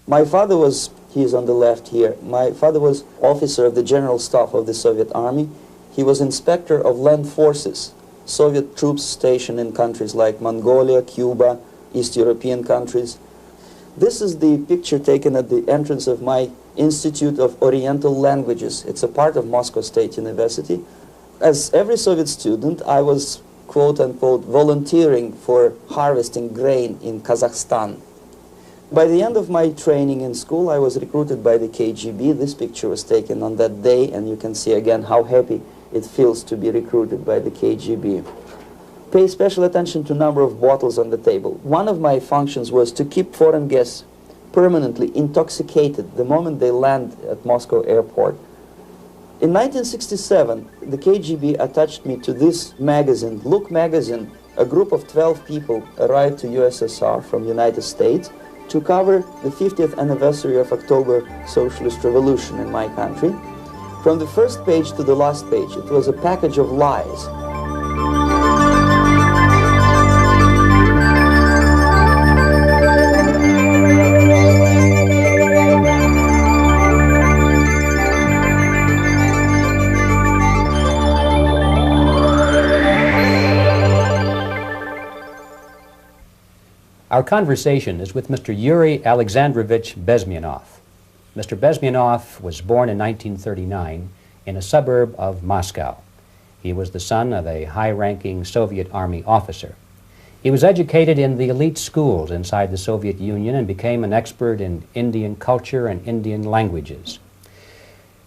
My father was, he is on the left here, my father was officer of the General Staff of the Soviet Army. He was inspector of land forces, Soviet troops stationed in countries like Mongolia, Cuba, East European countries. This is the picture taken at the entrance of my Institute of Oriental Languages. It's a part of Moscow State University. As every Soviet student, I was, quote-unquote, volunteering for harvesting grain in Kazakhstan. By the end of my training in school, I was recruited by the KGB. This picture was taken on that day, and you can see again how happy it feels to be recruited by the KGB. Pay special attention to number of bottles on the table. One of my functions was to keep foreign guests permanently intoxicated the moment they land at Moscow airport. In 1967, the KGB attached me to this magazine, Look magazine. A group of 12 people arrived to USSR from United States to cover the 50th anniversary of October Socialist Revolution in my country. From the first page to the last page, it was a package of lies. Our conversation is with Mr. Yuri Alexandrovich Bezmenov. Mr. Bezmenov was born in 1939 in a suburb of Moscow. He was the son of a high-ranking Soviet Army officer. He was educated in the elite schools inside the Soviet Union and became an expert in Indian culture and Indian languages.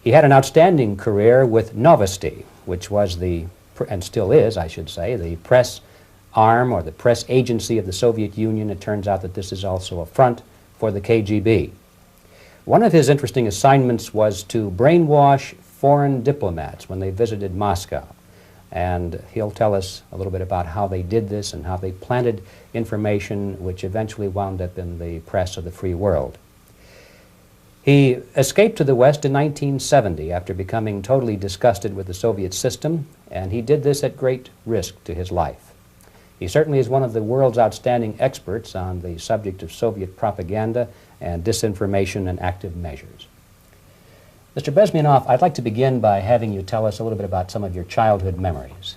He had an outstanding career with Novosti, which was the, and still is, I should say, the press arm or the press agency of the Soviet Union. It turns out that this is also a front for the KGB. One of his interesting assignments was to brainwash foreign diplomats when they visited Moscow. And he'll tell us a little bit about how they did this and how they planted information which eventually wound up in the press of the free world. He escaped to the West in 1970 after becoming totally disgusted with the Soviet system, and he did this at great risk to his life. He certainly is one of the world's outstanding experts on the subject of Soviet propaganda and disinformation and active measures. Mr. Bezmenov, I'd like to begin by having you tell us a little bit about some of your childhood memories.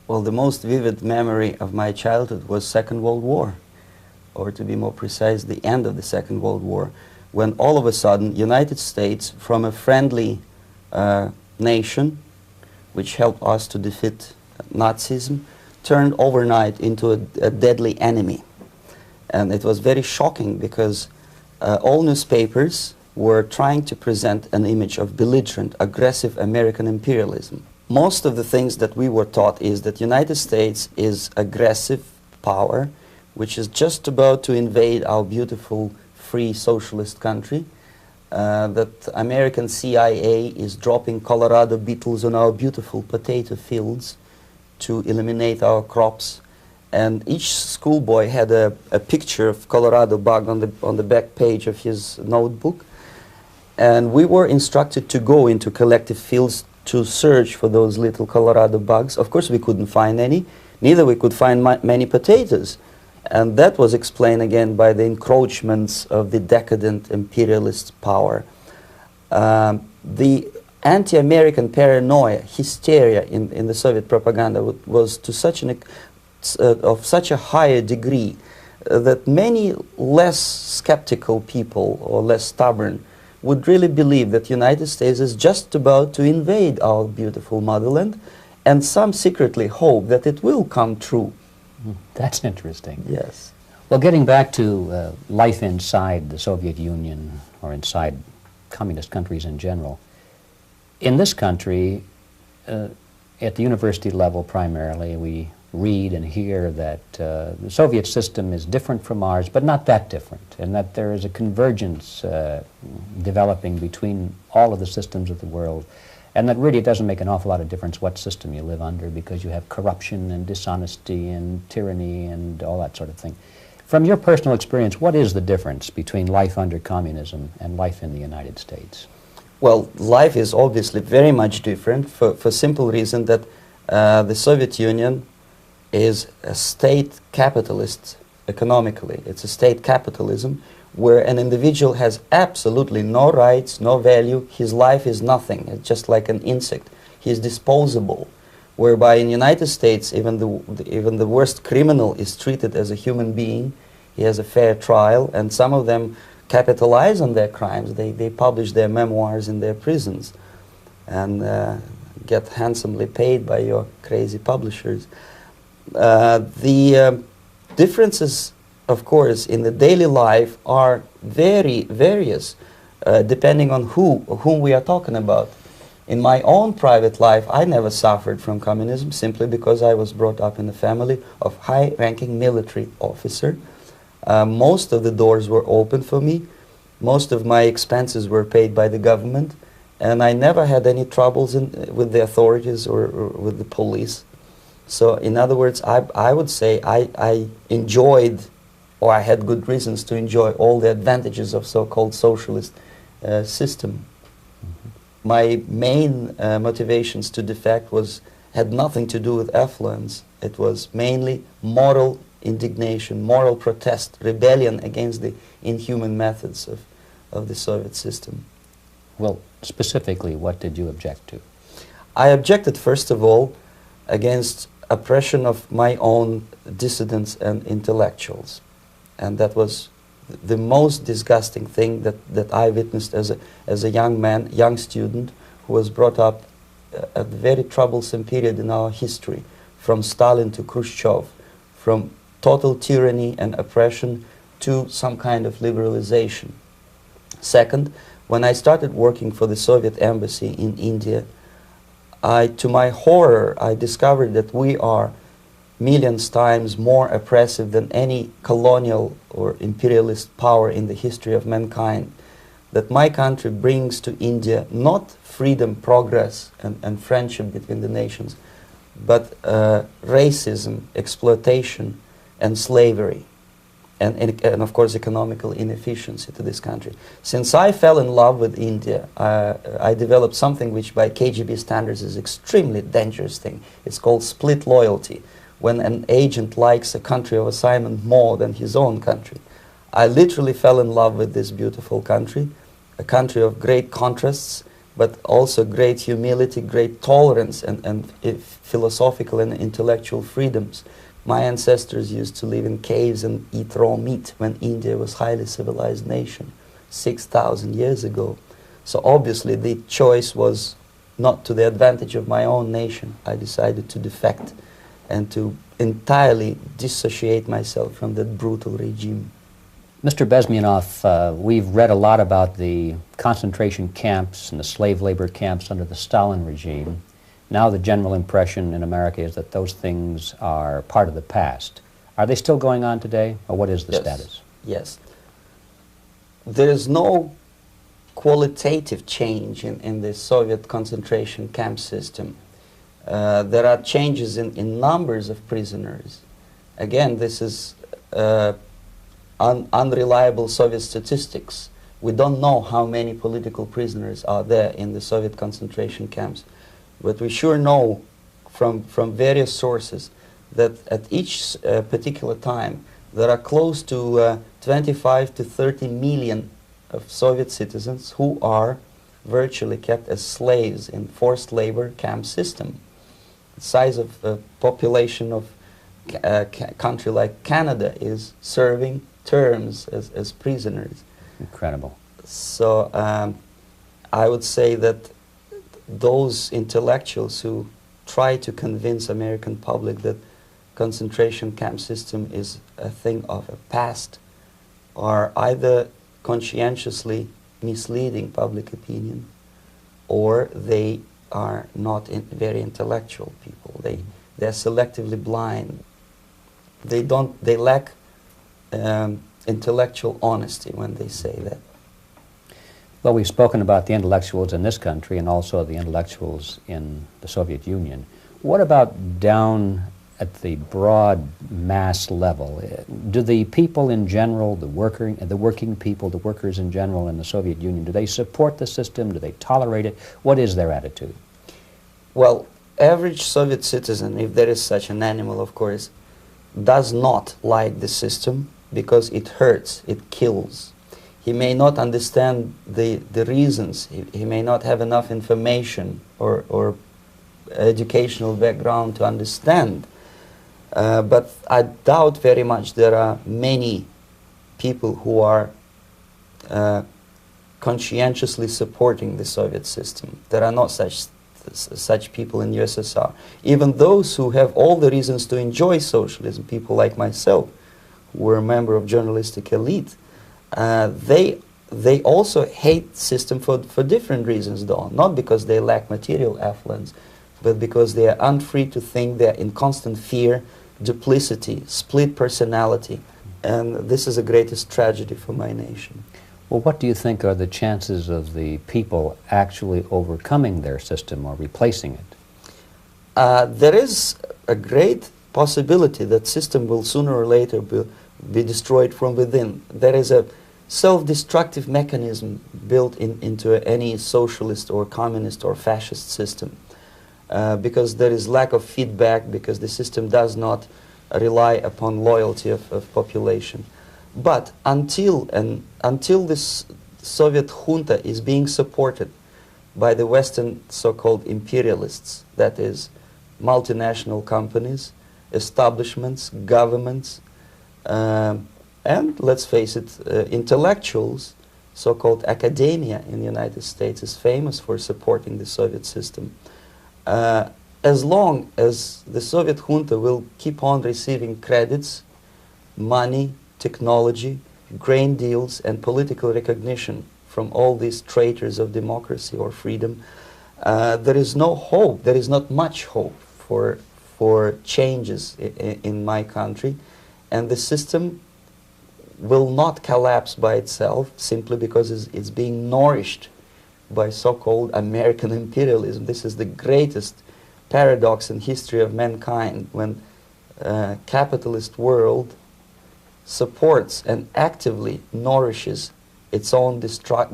Well, the most vivid memory of my childhood was Second World War, or to be more precise, the end of the Second World War, when all of a sudden United States, from a friendly nation, which helped us to defeat Nazism, turned overnight into a deadly enemy. And it was very shocking because all newspapers were trying to present an image of belligerent, aggressive American imperialism. Most of the things that we were taught is that United States is aggressive power, which is just about to invade our beautiful, free, socialist country, that American CIA is dropping Colorado beetles on our beautiful potato fields to eliminate our crops, and each schoolboy had a picture of Colorado bug on the back page of his notebook, and we were instructed to go into collective fields to search for those little Colorado bugs. Of course we couldn't find any, neither we could find many potatoes, and that was explained again by the encroachments of the decadent imperialist power. The anti-American paranoia, hysteria in the Soviet propaganda was to such of such a higher degree that many less skeptical people or less stubborn would really believe that the United States is just about to invade our beautiful motherland, and some secretly hope that it will come true. That's interesting. Yes. Well, getting back to life inside the Soviet Union or inside communist countries in general, in this country, at the university level primarily, we read and hear that the Soviet system is different from ours, but not that different, and that there is a convergence developing between all of the systems of the world, and that really it doesn't make an awful lot of difference what system you live under because you have corruption and dishonesty and tyranny and all that sort of thing. From your personal experience, what is the difference between life under communism and life in the United States? Well, life is obviously very much different for simple reason that the Soviet Union is a state capitalist economically. It's a state capitalism where an individual has absolutely no rights, no value, his life is nothing, it's just like an insect. He is disposable, whereby in the United States even the worst criminal is treated as a human being. He has a fair trial, and some of them capitalize on their crimes. They publish their memoirs in their prisons and get handsomely paid by your crazy publishers. The differences, of course, in the daily life are very various, depending on whom we are talking about. In my own private life, I never suffered from communism simply because I was brought up in a family of high-ranking military officer. Most of the doors were open for me. Most of my expenses were paid by the government, and I never had any troubles with the authorities or with the police. So, in other words, I would say I enjoyed, or I had good reasons to enjoy, all the advantages of so-called socialist system. My main motivations to defect had nothing to do with affluence. It was mainly moral indignation, moral protest, rebellion against the inhuman methods of the Soviet system. Well, specifically, what did you object to? I objected, first of all, against oppression of my own dissidents and intellectuals. And that was the most disgusting thing that I witnessed as a young man, young student, who was brought up at a very troublesome period in our history, from Stalin to Khrushchev, from total tyranny and oppression to some kind of liberalization. Second, when I started working for the Soviet embassy in India, to my horror, I discovered that we are millions times more oppressive than any colonial or imperialist power in the history of mankind. That my country brings to India not freedom, progress, and friendship between the nations, but racism, exploitation, and slavery, and of course economical inefficiency to this country. Since I fell in love with India, I developed something which by KGB standards is extremely dangerous thing. It's called split loyalty, when an agent likes a country of assignment more than his own country. I literally fell in love with this beautiful country, a country of great contrasts, but also great humility, great tolerance, and philosophical and intellectual freedoms. My ancestors used to live in caves and eat raw meat when India was a highly civilized nation 6,000 years ago. So obviously the choice was not to the advantage of my own nation. I decided to defect and to entirely dissociate myself from that brutal regime. Mr. Bezmenov, we've read a lot about the concentration camps and the slave labor camps under the Stalin regime. Now the general impression in America is that those things are part of the past. Are they still going on today, or what is the status? Yes. There is no qualitative change in the Soviet concentration camp system. There are changes in numbers of prisoners. Again, this is unreliable Soviet statistics. We don't know how many political prisoners are there in the Soviet concentration camps. But we sure know from various sources that at each particular time there are close to 25 to 30 million of Soviet citizens who are virtually kept as slaves in forced labor camp system. The size of the population of a country like Canada is serving terms as prisoners. Incredible. So I would say that those intellectuals who try to convince American public that concentration camp system is a thing of a past are either conscientiously misleading public opinion, or they are not very intellectual people. They're selectively blind. They lack intellectual honesty when they say that. Well, we've spoken about the intellectuals in this country and also the intellectuals in the Soviet Union. What about down at the broad mass level? Do the people in general, the working people, the workers in general in the Soviet Union, do they support the system? Do they tolerate it? What is their attitude? Well, average Soviet citizen, if there is such an animal, of course, does not like the system because it hurts, it kills. he may not understand the reasons, he may not have enough information or educational background to understand. But I doubt very much there are many people who are conscientiously supporting the Soviet system. There are not such people in USSR. Even those who have all the reasons to enjoy socialism, people like myself, who were a member of journalistic elite, they also hate the system for different reasons, though. Not because they lack material affluence, but because they are unfree to think, they are in constant fear, duplicity, split personality. And this is the greatest tragedy for my nation. Well, what do you think are the chances of the people actually overcoming their system or replacing it? There is a great possibility that system will sooner or later be destroyed from within. There is a self-destructive mechanism built into any socialist or communist or fascist system. Because there is lack of feedback, because the system does not rely upon loyalty of population. But until this Soviet junta is being supported by the Western so-called imperialists, that is, multinational companies, establishments, governments, and let's face it, intellectuals, so-called academia in the United States is famous for supporting the Soviet system. As long as the Soviet junta will keep on receiving credits, money, technology, grain deals, and political recognition from all these traitors of democracy or freedom, there is no hope, there is not much hope for changes in my country, and the system will not collapse by itself simply because it's being nourished by so-called American imperialism. This is the greatest paradox in history of mankind, when capitalist world supports and actively nourishes its own destructor.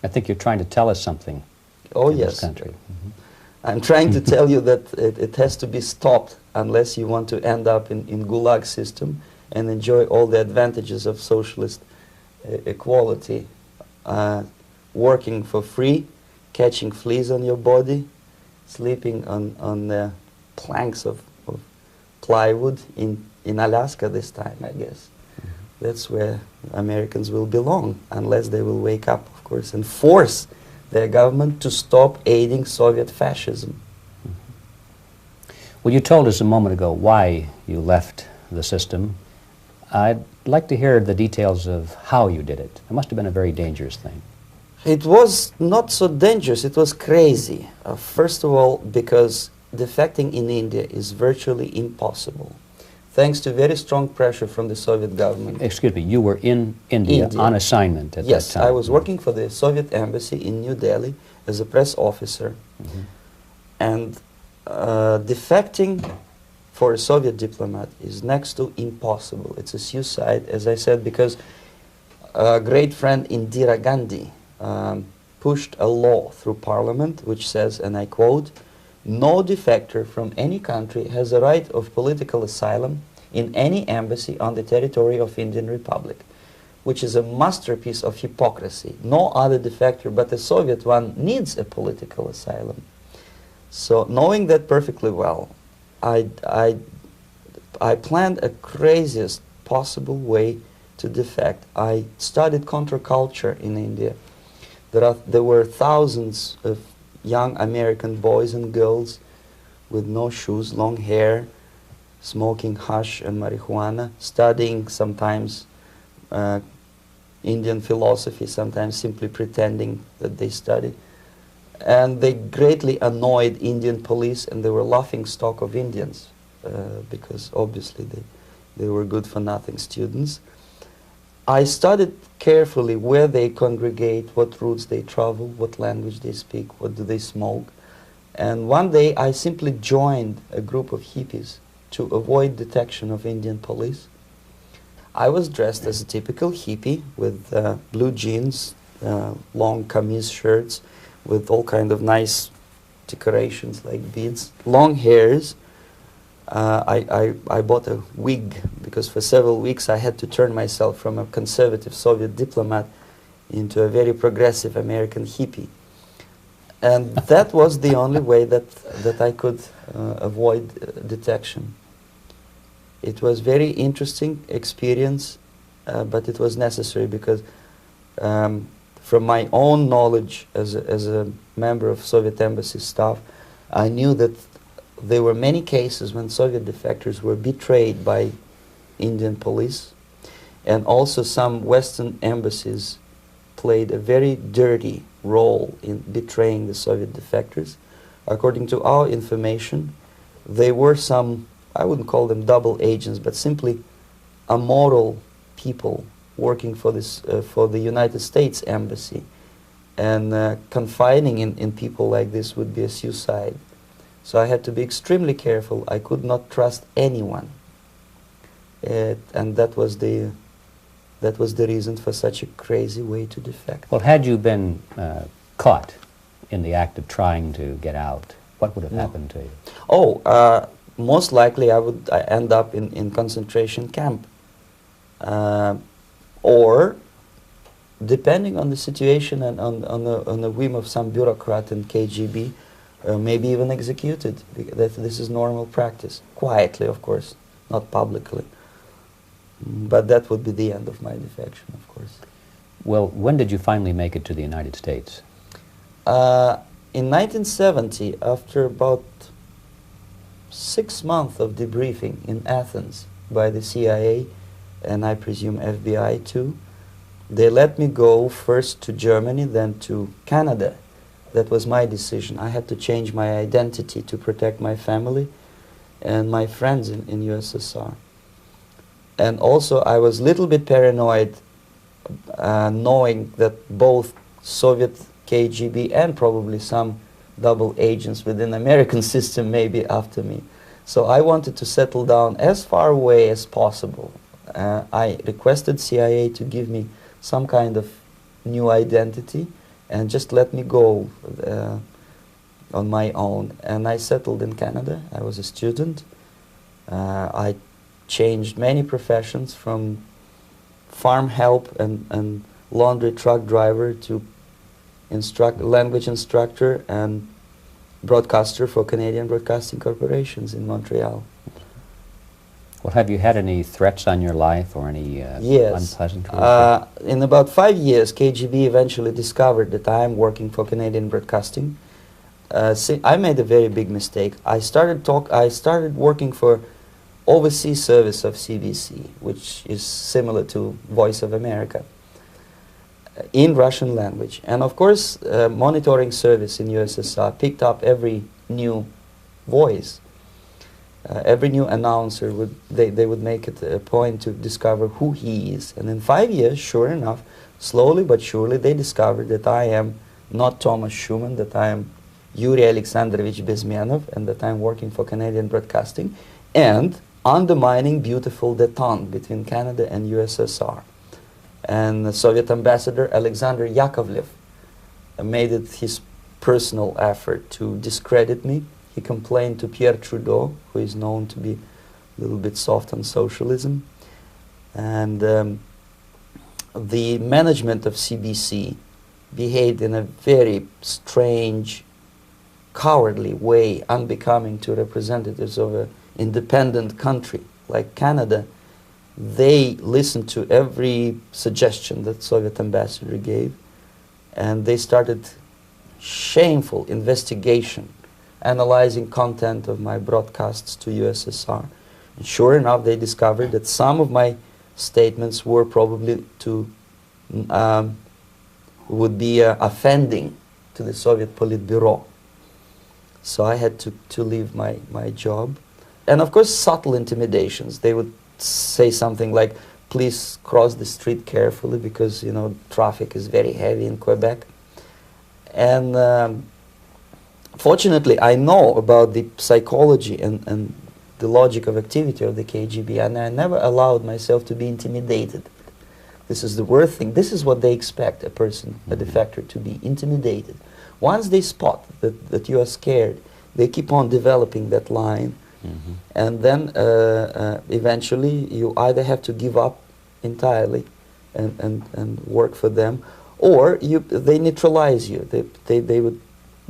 I think you're trying to tell us something. Oh, in yes. This country. Mm-hmm. I'm trying to tell you that it has to be stopped unless you want to end up in Gulag system and enjoy all the advantages of socialist equality, working for free, catching fleas on your body, sleeping on the planks of plywood in Alaska this time, I guess. Mm-hmm. That's where Americans will belong, unless they will wake up, of course, and force their government to stop aiding Soviet fascism. Mm-hmm. Well, you told us a moment ago why you left the system. I'd like to hear the details of how you did it. It must have been a very dangerous thing. It was not so dangerous, it was crazy. First of all, because defecting in India is virtually impossible, thanks to very strong pressure from the Soviet government. Excuse me, you were in India on assignment at that time? Yes, I was working for the Soviet embassy in New Delhi as a press officer. Mm-hmm. And defecting for a Soviet diplomat is next to impossible. It's a suicide, as I said, because a great friend Indira Gandhi pushed a law through parliament which says, and I quote, "No defector from any country has a right of political asylum in any embassy on the territory of Indian Republic," which is a masterpiece of hypocrisy. No other defector but the Soviet one needs a political asylum. So knowing that perfectly well, I planned a craziest possible way to defect. I studied counterculture in India. There were thousands of young American boys and girls with no shoes, long hair, smoking hash and marijuana, studying sometimes Indian philosophy, sometimes simply pretending that they study. And they greatly annoyed Indian police, and they were laughing stock of Indians because obviously they were good-for-nothing students. I studied carefully where they congregate, what routes they travel, what language they speak, what do they smoke. And one day I simply joined a group of hippies to avoid detection of Indian police. I was dressed as a typical hippie with blue jeans, long kameez shirts, with all kind of nice decorations like beads, long hairs, I bought a wig because for several weeks I had to turn myself from a conservative Soviet diplomat into a very progressive American hippie. And that was the only way that I could avoid detection. It was very interesting experience, but it was necessary because from my own knowledge as a member of Soviet embassy staff, I knew that there were many cases when Soviet defectors were betrayed by Indian police, and also some Western embassies played a very dirty role in betraying the Soviet defectors. According to our information, they were some, I wouldn't call them double agents, but simply amoral people working for this for the United States embassy, and confiding in people like this would be a suicide. So I had to be extremely careful. I could not trust anyone, and that was the reason for such a crazy way to defect. Well, had you been caught in the act of trying to get out, what would have happened to you? Oh, most likely I would end up in concentration camp, or depending on the situation and on the whim of some bureaucrat in KGB, maybe even executed. This is normal practice, quietly, of course, not publicly. But that would be the end of my defection, of course. Well, when did you finally make it to the United States? In 1970, after about 6 months of debriefing in Athens by the CIA, and I presume FBI too, they let me go first to Germany, then to Canada. That was my decision. I had to change my identity to protect my family and my friends in USSR. And also I was a little bit paranoid knowing that both Soviet KGB and probably some double agents within the American system may be after me. So I wanted to settle down as far away as possible. I requested CIA to give me some kind of new identity and just let me go on my own. And I settled in Canada. I was a student. I changed many professions, from farm help and laundry truck driver to language instructor and broadcaster for Canadian Broadcasting Corporations in Montreal. Well, have you had any threats on your life or any yes. unpleasant In about 5 years, KGB eventually discovered that I am working for Canadian Broadcasting. I made a very big mistake. I started working for overseas service of CBC, which is similar to Voice of America, in Russian language. And of course, monitoring service in USSR picked up every new voice. Every new announcer, they would make it a point to discover who he is. And in 5 years, sure enough, slowly but surely, they discovered that I am not Thomas Schumann, that I am Yuri Alexandrovich Bezmenov, and that I am working for Canadian Broadcasting, and undermining beautiful détente between Canada and USSR. And the Soviet ambassador Alexander Yakovlev made it his personal effort to discredit me. He complained to Pierre Trudeau, who is known to be a little bit soft on socialism. And the management of CBC behaved in a very strange, cowardly way, unbecoming to representatives of an independent country like Canada. They listened to every suggestion that Soviet ambassador gave, and they started shameful investigation, analyzing content of my broadcasts to USSR. And sure enough, they discovered that some of my statements were probably would be offending to the Soviet Politburo. So I had to leave my job. And of course, subtle intimidations. They would say something like, please cross the street carefully because, you know, traffic is very heavy in Quebec. And fortunately, I know about the psychology and the logic of activity of the KGB, and I never allowed myself to be intimidated. This is the worst thing. This is what they expect a person, a defector, to be intimidated. Once they spot that you are scared, they keep on developing that line And then eventually you either have to give up entirely and work for them, or they neutralize you. They would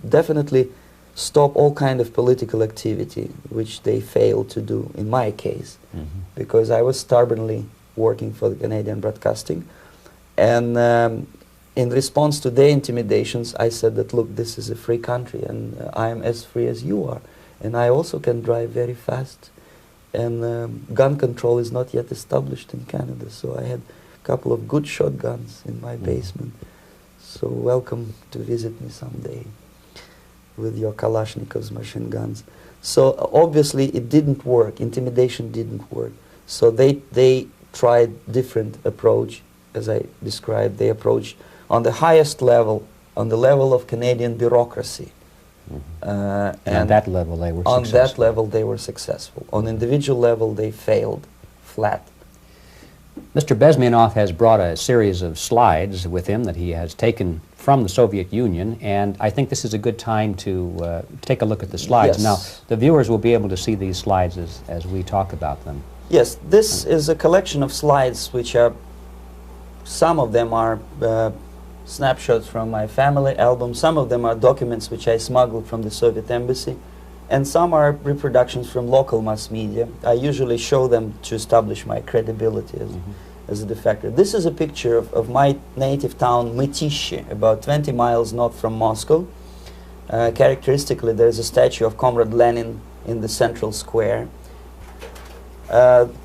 definitely stop all kind of political activity, which they failed to do in my case, because I was stubbornly working for the Canadian Broadcasting. And in response to their intimidations, I said that, look, this is a free country, and I am as free as you are. And I also can drive very fast. And gun control is not yet established in Canada, so I had a couple of good shotguns in my basement. So welcome to visit me someday with your Kalashnikovs machine guns. So obviously it didn't work. Intimidation didn't work. So they tried different approach, as I described. They approached on the highest level, on the level of Canadian bureaucracy. And on that level they were successful. On that level they were successful. On individual level they failed flat. Mr. Bezmenov has brought a series of slides with him that he has taken from the Soviet Union, and I think this is a good time to take a look at the slides. Yes. Now, the viewers will be able to see these slides as we talk about them. Yes, this is a collection of slides which are, some of them are snapshots from my family album, some of them are documents which I smuggled from the Soviet embassy, and some are reproductions from local mass media. I usually show them to establish my credibility as a defector. This is a picture of my native town, Mytishi, about 20 miles north from Moscow. Characteristically, there is a statue of Comrade Lenin in the central square.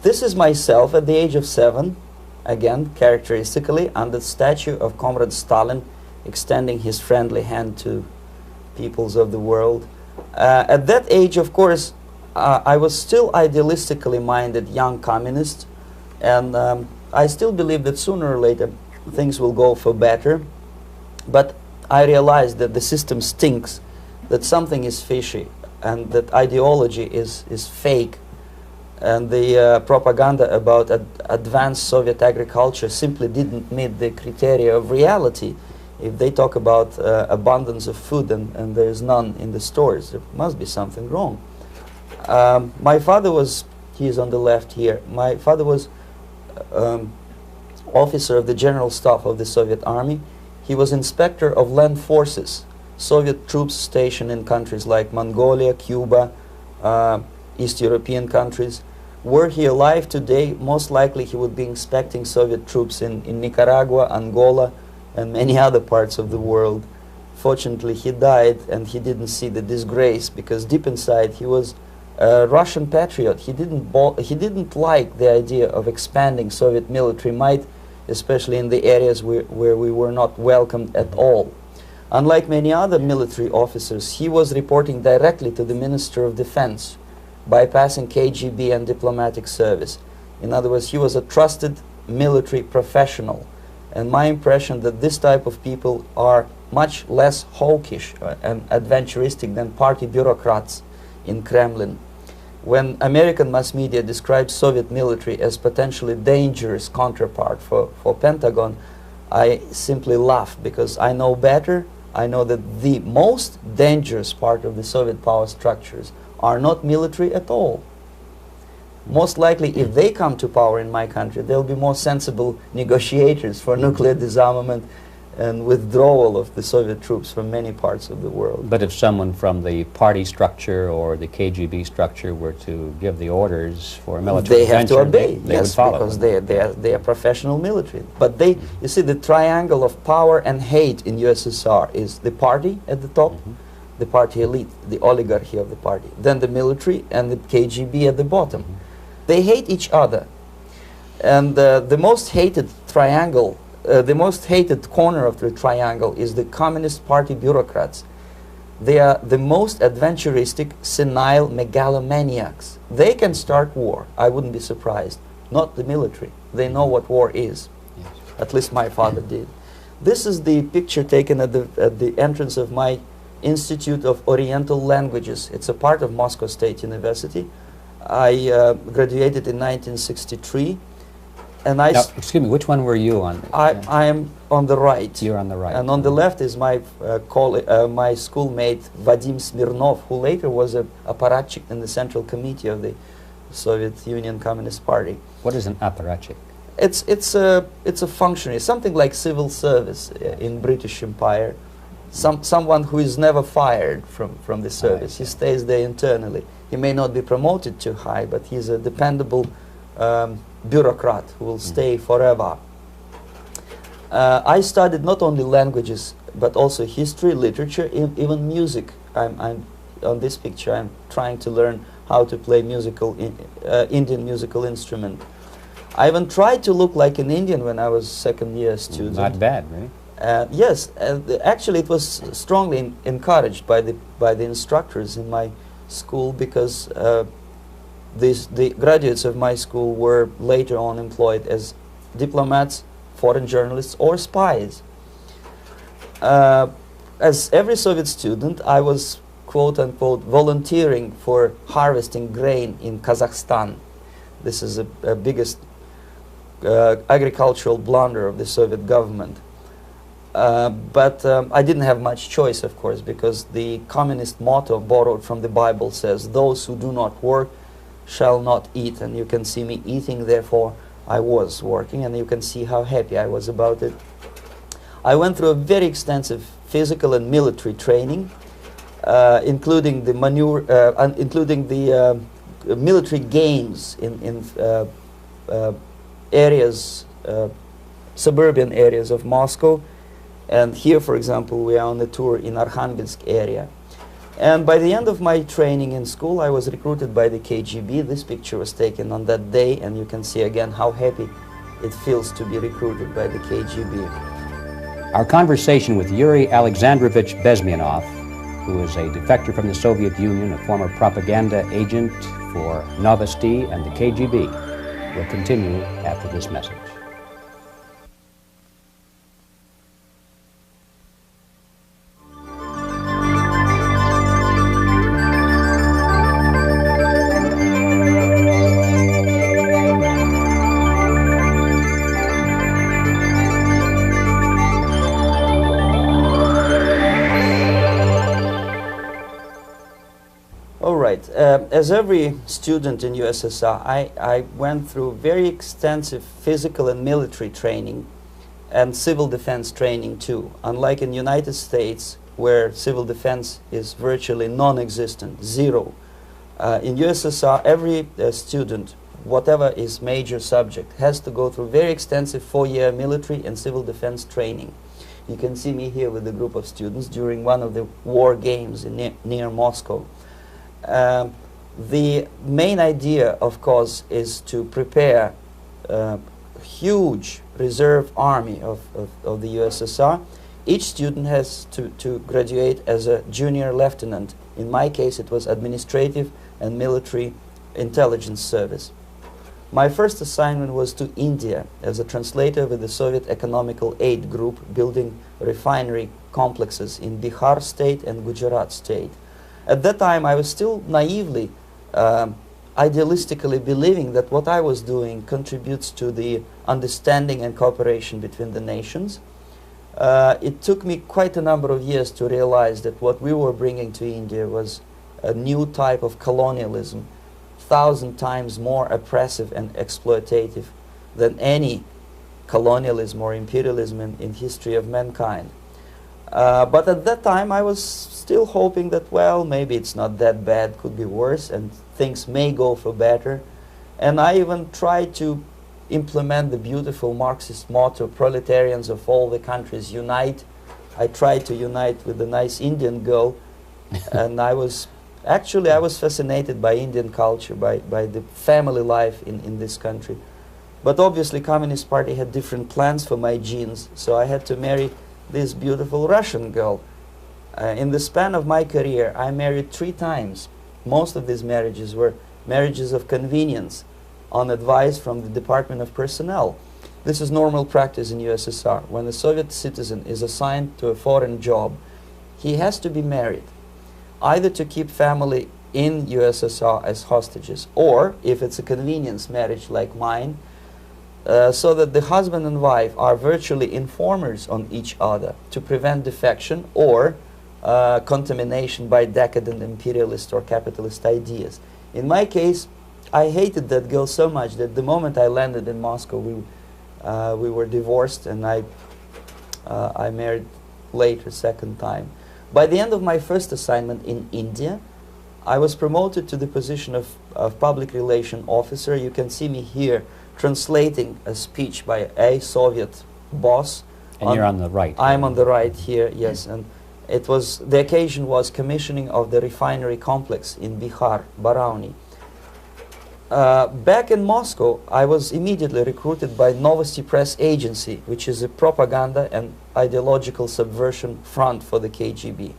This is myself at the age of 7, again, characteristically, under the statue of Comrade Stalin, extending his friendly hand to peoples of the world. At that age, of course, I was still idealistically minded young communist, and I still believe that sooner or later things will go for better. But I realized that the system stinks, that something is fishy, and that ideology is fake, and the propaganda about advanced Soviet agriculture simply didn't meet the criteria of reality. If they talk about abundance of food and there is none in the stores, there must be something wrong. My father was, he is on the left here, my father was officer of the General Staff of the Soviet Army. He was inspector of land forces, Soviet troops stationed in countries like Mongolia, Cuba, East European countries. Were he alive today, most likely he would be inspecting Soviet troops in Nicaragua, Angola, and many other parts of the world. Fortunately, he died and he didn't see the disgrace, because deep inside he was a Russian patriot. He didn't like the idea of expanding Soviet military might, especially in the areas where we were not welcomed at all. Unlike many other military officers, he was reporting directly to the Minister of Defense, bypassing KGB and diplomatic service. In other words, he was a trusted military professional. And my impression that this type of people are much less hawkish and adventuristic than party bureaucrats in Kremlin. When American mass media describes Soviet military as potentially dangerous counterpart for Pentagon, I simply laugh, because I know better. I know that the most dangerous part of the Soviet power structures are not military at all. Most likely, if they come to power in my country, they'll be more sensible negotiators for nuclear disarmament and withdrawal of the Soviet troops from many parts of the world. But if someone from the party structure or the KGB structure were to give the orders for a military they have to obey, they yes, would follow, because they are professional military. But they, you see, the triangle of power and hate in USSR is the party at the top, the party elite, the oligarchy of the party, then the military and the KGB at the bottom. They hate each other, and the most hated triangle, the most hated corner of the triangle is the Communist Party bureaucrats. They are the most adventuristic, senile megalomaniacs. They can start war, I wouldn't be surprised. Not the military. They know what war is. Yes. At least my father did. This is the picture taken at the entrance of my Institute of Oriental Languages. It's a part of Moscow State University. I graduated in 1963. And now, excuse me, which one were you on? I am on the right. You're on the right. And on the left is my my schoolmate Vadim Smirnov, who later was a apparatchik in the Central Committee of the Soviet Union Communist Party. What is an apparatchik? It's a functionary, something like civil service in British Empire. Someone who is never fired from the service. He stays there internally. He may not be promoted too high, but he's a dependable bureaucrat who will stay forever. I studied not only languages, but also history, literature, even music. I'm on this picture. I'm trying to learn how to play Indian musical instrument. I even tried to look like an Indian when I was second-year student. Not bad, right? Yes, actually it was strongly encouraged by the instructors in my school, because the graduates of my school were later on employed as diplomats, foreign journalists, or spies. As every Soviet student, I was quote-unquote volunteering for harvesting grain in Kazakhstan. This is the biggest agricultural blunder of the Soviet government. But I didn't have much choice, of course, because the communist motto borrowed from the Bible says, "Those who do not work shall not eat." And you can see me eating, therefore I was working, and you can see how happy I was about it. I went through a very extensive physical and military training, including the military games in areas, suburban areas of Moscow. And here, for example, we are on a tour in Arkhangelsk area. And by the end of my training in school, I was recruited by the KGB. This picture was taken on that day, and you can see again how happy it feels to be recruited by the KGB. Our conversation with Yuri Alexandrovich Bezmenov, who is a defector from the Soviet Union, a former propaganda agent for Novosti and the KGB, will continue after this message. As every student in USSR, I went through very extensive physical and military training and civil defense training too. Unlike in the United States, where civil defense is virtually non-existent, zero. In USSR, every student, whatever his major subject, has to go through very extensive 4-year military and civil defense training. You can see me here with a group of students during one of the war games near Moscow. The main idea, of course, is to prepare a huge reserve army of the USSR. Each student has to graduate as a junior lieutenant. In my case, it was administrative and military intelligence service. My first assignment was to India as a translator with the Soviet Economical Aid Group, building refinery complexes in Bihar state and Gujarat state. At that time, I was still naively, idealistically believing that what I was doing contributes to the understanding and cooperation between the nations. It took me quite a number of years to realize that what we were bringing to India was a new type of colonialism, 1,000 times more oppressive and exploitative than any colonialism or imperialism in history of mankind. But at that time, I was still hoping that, well, maybe it's not that bad, could be worse, and things may go for better. And I even tried to implement the beautiful Marxist motto, "Proletarians of all the countries unite." I tried to unite with a nice Indian girl, and I was fascinated by Indian culture, by the family life in this country. But obviously, Communist Party had different plans for my genes, so I had to marry this beautiful Russian girl. In the span of my career, I married 3 times. Most of these marriages were marriages of convenience, on advice from the Department of Personnel. This is normal practice in USSR. When a Soviet citizen is assigned to a foreign job, he has to be married, either to keep family in USSR as hostages, or, if it's a convenience marriage like mine, so that the husband and wife are virtually informers on each other to prevent defection or contamination by decadent imperialist or capitalist ideas. In my case, I hated that girl so much that the moment I landed in Moscow, we were divorced, and I married later, second time. By the end of my first assignment in India, I was promoted to the position of public relation officer. You can see me here translating a speech by a Soviet boss. And you're on the right. I'm on the right here, yes. And it was, the occasion was commissioning of the refinery complex in Bihar, Barauni. Back in Moscow, I was immediately recruited by Novosti Press Agency, which is a propaganda and ideological subversion front for the KGB.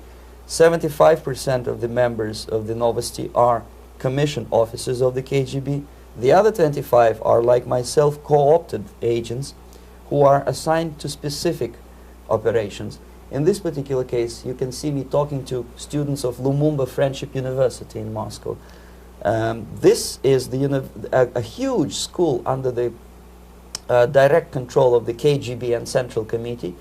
75% of the members of the Novosti are commissioned officers of the KGB. The other 25 are, like myself, co-opted agents who are assigned to specific operations. In this particular case, you can see me talking to students of Lumumba Friendship University in Moscow. This is a huge school under the direct control of the KGB and Central Committee,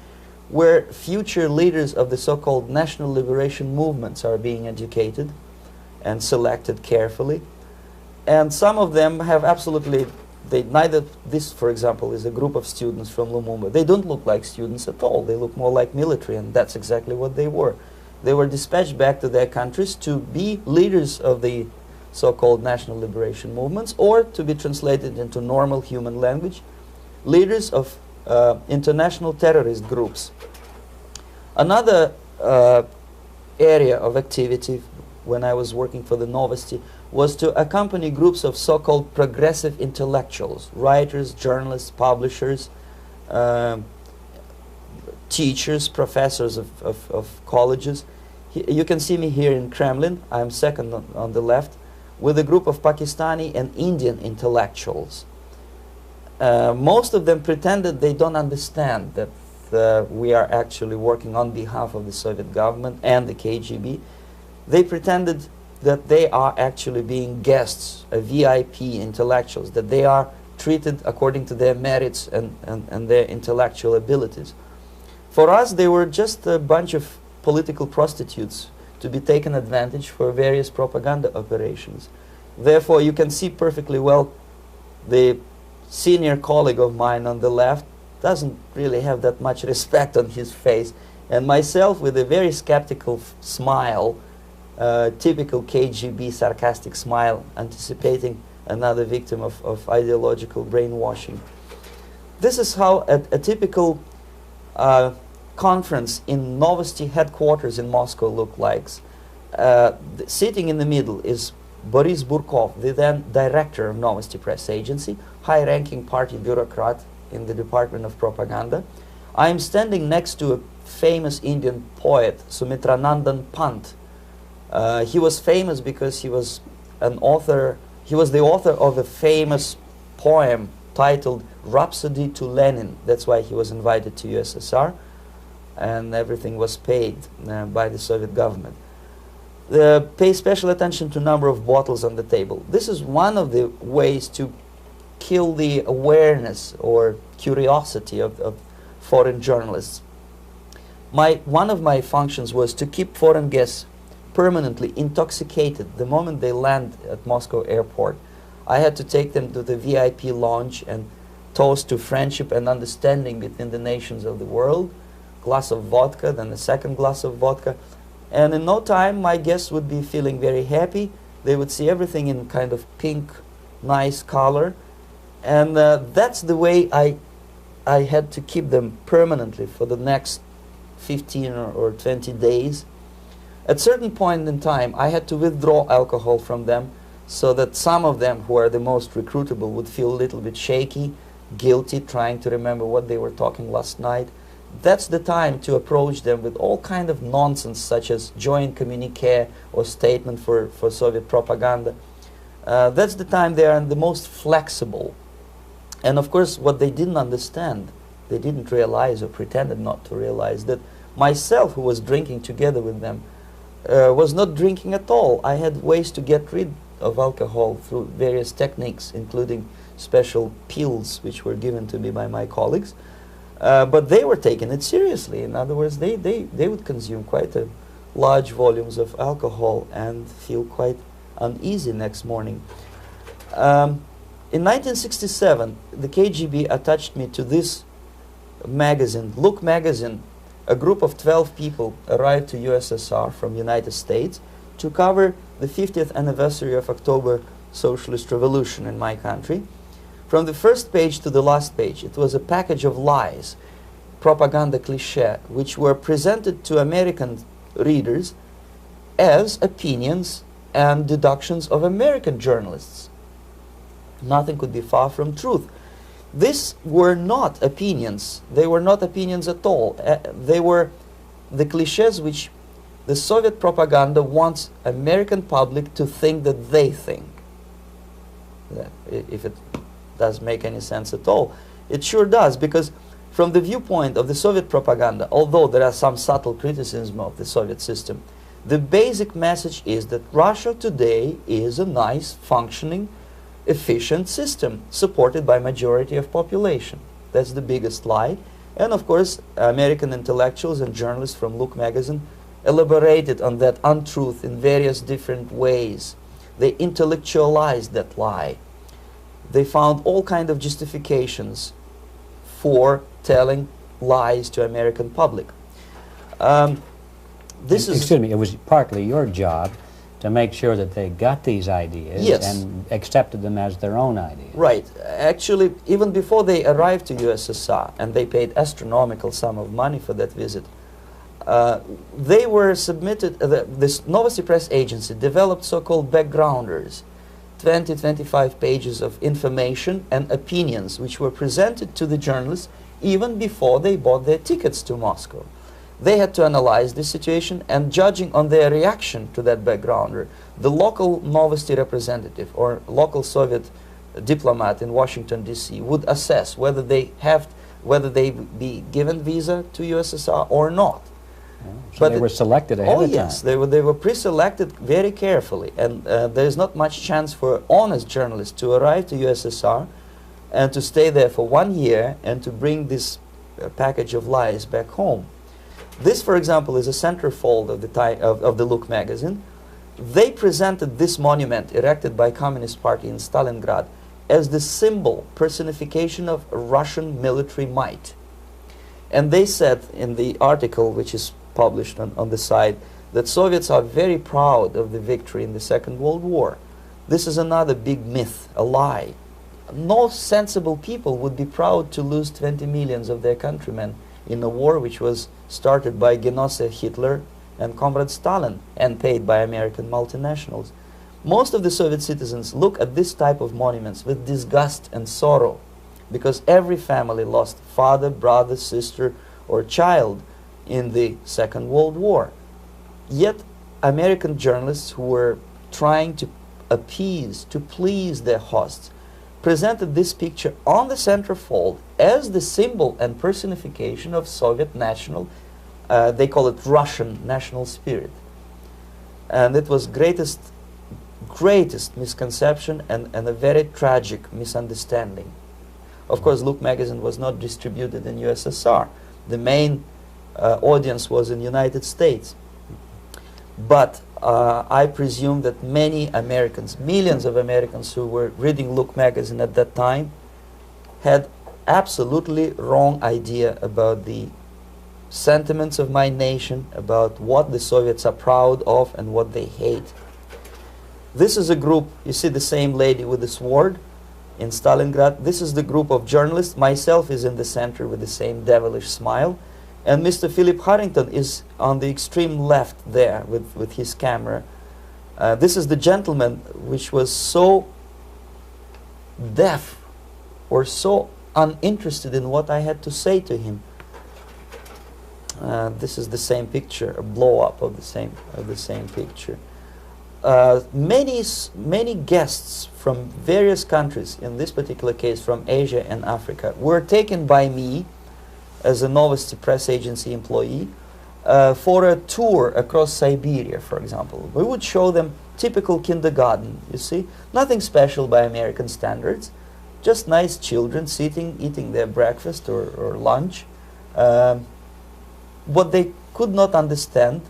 where future leaders of the so-called national liberation movements are being educated and selected carefully. And some of them have absolutely, this, for example, is a group of students from Lumumba. They don't look like students at all. They look more like military, and that's exactly what they were. They were dispatched back to their countries to be leaders of the so-called national liberation movements, or to be translated into normal human language, leaders of international terrorist groups. Another area of activity when I was working for the Novosti was to accompany groups of so-called progressive intellectuals, writers, journalists, publishers, teachers, professors of colleges. You can see me here in Kremlin. I'm second on the left, with a group of Pakistani and Indian intellectuals. Most of them pretended they don't understand that we are actually working on behalf of the Soviet government and the KGB. They pretended that they are actually being guests, VIP intellectuals, that they are treated according to their merits and their intellectual abilities. For us, they were just a bunch of political prostitutes to be taken advantage for various propaganda operations. Therefore, you can see perfectly well the senior colleague of mine on the left doesn't really have that much respect on his face, and myself with a very skeptical smile, typical KGB sarcastic smile, anticipating another victim of ideological brainwashing. This is how a typical conference in Novosti headquarters in Moscow looked like. Sitting in the middle is Boris Burkov, the then director of Novosti Press Agency, high-ranking party bureaucrat in the Department of Propaganda. I am standing next to a famous Indian poet, Sumitranandan Pant. He was famous because he was an author. He was the author of a famous poem titled Rhapsody to Lenin. That's why he was invited to USSR, and everything was paid by the Soviet government. Pay special attention to number of bottles on the table. This is one of the ways to kill the awareness or curiosity of foreign journalists. One of my functions was to keep foreign guests permanently intoxicated the moment they land at Moscow airport. I had to take them to the VIP lounge and toast to friendship and understanding between the nations of the world. Glass of vodka, then a second glass of vodka. And in no time, my guests would be feeling very happy. They would see everything in kind of pink, nice color. And that's the way I had to keep them permanently for the next 15 or 20 days. At a certain point in time, I had to withdraw alcohol from them so that some of them who are the most recruitable would feel a little bit shaky, guilty, trying to remember what they were talking last night. That's the time to approach them with all kind of nonsense, such as joint communique or statement for Soviet propaganda. That's the time they are the most flexible. And of course, what they didn't understand, they didn't realize or pretended not to realize, that myself, who was drinking together with them, was not drinking at all. I had ways to get rid of alcohol through various techniques, including special pills which were given to me by my colleagues. But they were taking it seriously. In other words, they would consume quite large volumes of alcohol and feel quite uneasy next morning. In 1967, the KGB attached me to this magazine, Look magazine. A group of 12 people arrived to USSR from United States to cover the 50th anniversary of October Socialist Revolution in my country. From the first page to the last page, it was a package of lies, propaganda cliché, which were presented to American readers as opinions and deductions of American journalists. Nothing could be far from truth. These were not opinions. They were not opinions at all. They were the clichés which the Soviet propaganda wants American public to think that they think. If it does make any sense at all. It sure does, because from the viewpoint of the Soviet propaganda, although there are some subtle criticisms of the Soviet system, the basic message is that Russia today is a nice, functioning, efficient system supported by majority of population. That's the biggest lie. And of course, American intellectuals and journalists from Look magazine elaborated on that untruth in various different ways. They intellectualized that lie. They found all kinds of justifications for telling lies to American public. Excuse me, it was partly your job to make sure that they got these ideas, yes, and accepted them as their own ideas. Right. Actually, even before they arrived to USSR, and they paid astronomical sum of money for that visit, they were submitted, this Novosti Press Agency developed so-called backgrounders, 20-25 pages of information and opinions which were presented to the journalists even before they bought their tickets to Moscow. They had to analyze the situation, and judging on their reaction to that backgrounder, the local Novosti representative or local Soviet diplomat in Washington, D.C. would assess whether they be given visa to USSR or not. So but they were selected ahead of time. Oh yes, they were pre-selected very carefully, and there is not much chance for honest journalists to arrive to USSR and to stay there for 1 year and to bring this package of lies back home. This, for example, is a centerfold of the Look magazine. They presented this monument erected by Communist Party in Stalingrad as the symbol, personification of Russian military might. And they said in the article, which is published on the site, that Soviets are very proud of the victory in the Second World War. This is another big myth, a lie. No sensible people would be proud to lose 20 millions of their countrymen in a war which was started by Genoese Hitler and Comrade Stalin and paid by American multinationals. Most of the Soviet citizens look at this type of monuments with disgust and sorrow, because every family lost father, brother, sister, or child in the Second World War. Yet American journalists who were trying to appease, to please their hosts, presented this picture on the centerfold as the symbol and personification of Soviet national, they call it Russian national spirit. And it was greatest misconception and a very tragic misunderstanding. Of course, Look magazine was not distributed in USSR. The main audience was in United States. But I presume that many Americans, millions of Americans who were reading Look magazine at that time, had absolutely wrong idea about the sentiments of my nation, about what the Soviets are proud of and what they hate. This is a group, you see the same lady with the sword in Stalingrad. This is the group of journalists. Myself is in the center with the same devilish smile. And Mr. Philip Harrington is on the extreme left there with his camera. This is the gentleman which was so deaf or so uninterested in what I had to say to him. This is the same picture, a blow-up of the same picture. Many guests from various countries, in this particular case from Asia and Africa, were taken by me as a Novosti Press Agency employee for a tour across Siberia, for example. We would show them typical kindergarten, you see, nothing special by American standards, just nice children sitting, eating their breakfast or lunch. What they could not understand,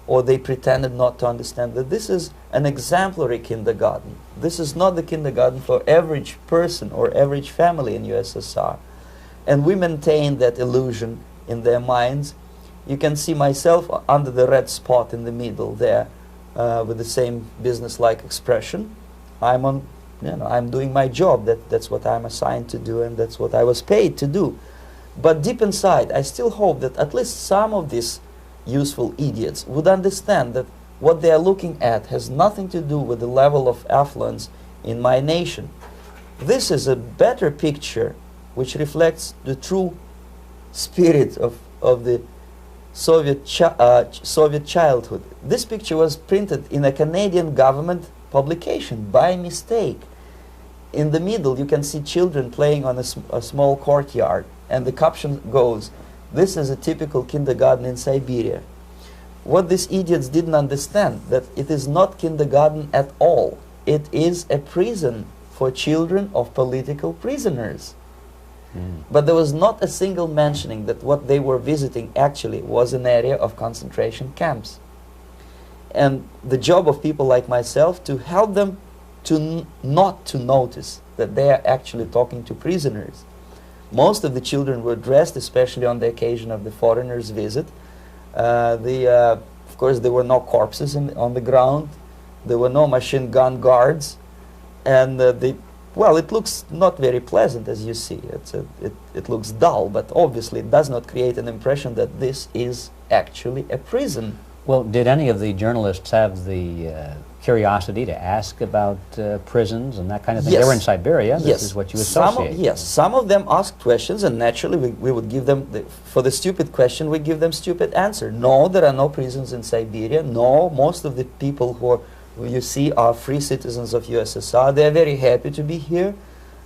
or they pretended not to understand, that this is an exemplary kindergarten. This is not the kindergarten for average person or average family in USSR. And we maintain that illusion in their minds. You can see myself under the red spot in the middle there, with the same business-like expression. I'm doing my job. That's what I'm assigned to do, and that's what I was paid to do. But deep inside, I still hope that at least some of these useful idiots would understand that what they are looking at has nothing to do with the level of affluence in my nation. This is a better picture which reflects the true spirit of the Soviet childhood. This picture was printed in a Canadian government publication by mistake. In the middle you can see children playing on a small courtyard, and the caption goes, "This is a typical kindergarten in Siberia." What these idiots didn't understand, that it is not kindergarten at all. It is a prison for children of political prisoners. But there was not a single mentioning that what they were visiting actually was an area of concentration camps. And the job of people like myself to help them to not to notice that they are actually talking to prisoners. Most of the children were dressed, especially on the occasion of the foreigners' visit. Of course, there were no corpses on the ground. There were no machine gun guards. And well, it looks not very pleasant, as you see. It looks dull, but obviously it does not create an impression that this is actually a prison. Well, did any of the journalists have the curiosity to ask about prisons and that kind of thing? Yes. They were in Siberia. This Yes. is what you associate. Yes, some of them asked questions, and naturally we would give them, for the stupid question, we give them stupid answer. No, there are no prisons in Siberia. No, most of the people who you see are free citizens of USSR. They are very happy to be here,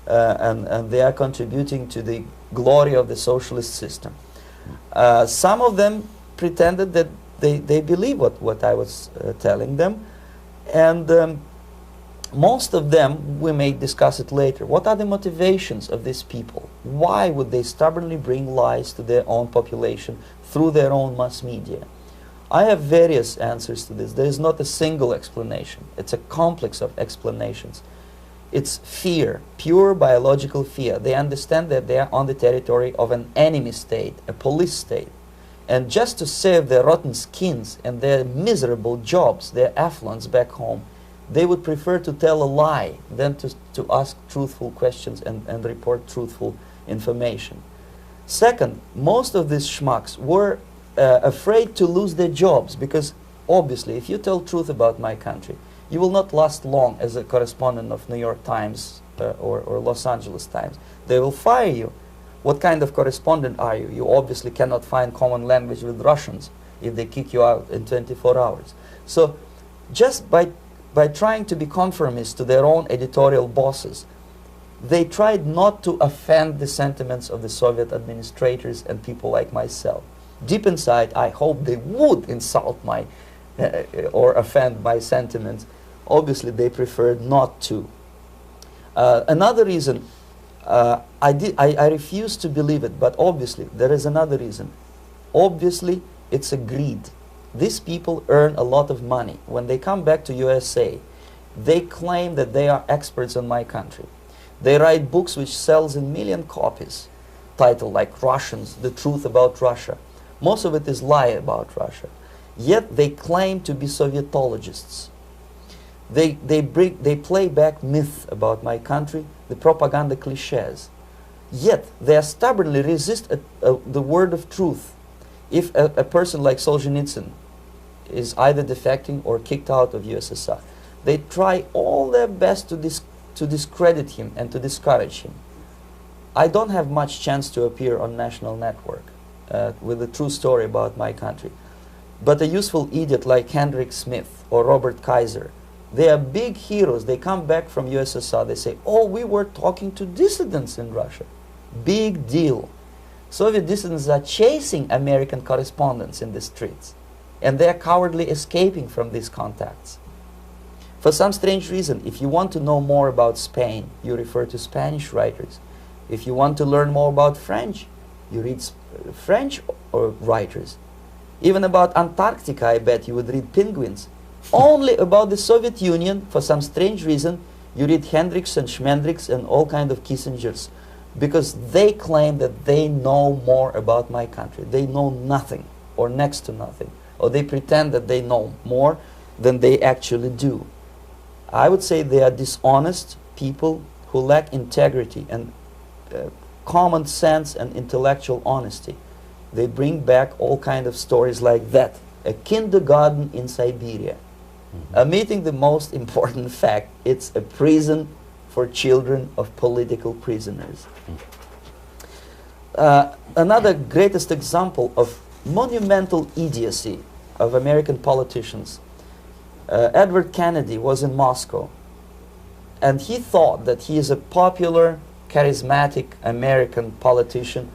and they are contributing to the glory of the socialist system. Some of them pretended that they believe what I was telling them, and most of them, we may discuss it later, what are the motivations of these people? Why would they stubbornly bring lies to their own population through their own mass media? I have various answers to this. There is not a single explanation. It's a complex of explanations. It's fear, pure biological fear. They understand that they are on the territory of an enemy state, a police state. And just to save their rotten skins and their miserable jobs, their affluence back home, they would prefer to tell a lie than to ask truthful questions and report truthful information. Second, most of these schmucks were afraid to lose their jobs, because obviously if you tell truth about my country, you will not last long as a correspondent of New York Times or Los Angeles Times. They will fire you. What kind of correspondent are you? You obviously cannot find common language with Russians if they kick you out in 24 hours. So just by trying to be conformist to their own editorial bosses, they tried not to offend the sentiments of the Soviet administrators and people like myself. Deep inside, I hope they would insult my or offend my sentiments. Obviously, they preferred not to. Another reason, I refuse to believe it, but obviously there is another reason. Obviously, it's a greed. These people earn a lot of money. When they come back to USA, they claim that they are experts on my country. They write books which sells in million copies, titled like Russians, The Truth About Russia. Most of it is lie about Russia. Yet they claim to be Sovietologists. They play back myth about my country, the propaganda cliches. Yet they stubbornly resist the word of truth. If a person like Solzhenitsyn is either defecting or kicked out of USSR, they try all their best to discredit him and to discourage him. I don't have much chance to appear on national network with a true story about my country. But a useful idiot like Hendrik Smith or Robert Kaiser, they are big heroes. They come back from USSR, they say, oh, we were talking to dissidents in Russia. Big deal. Soviet dissidents are chasing American correspondents in the streets, and they are cowardly escaping from these contacts. For some strange reason, if you want to know more about Spain, you refer to Spanish writers. If you want to learn more about French, you read French writers. Even about Antarctica, I bet you would read Penguins. Only about the Soviet Union, for some strange reason, you read Hendricks and Schmendricks and all kind of Kissingers, because they claim that they know more about my country. They know nothing, or next to nothing, or they pretend that they know more than they actually do. I would say they are dishonest people who lack integrity and common sense and intellectual honesty. They bring back all kind of stories like that. A kindergarten in Siberia. Omitting the most important fact, it's a prison for children of political prisoners. Another greatest example of monumental idiocy of American politicians. Edward Kennedy was in Moscow, and he thought that he is a popular, charismatic American politician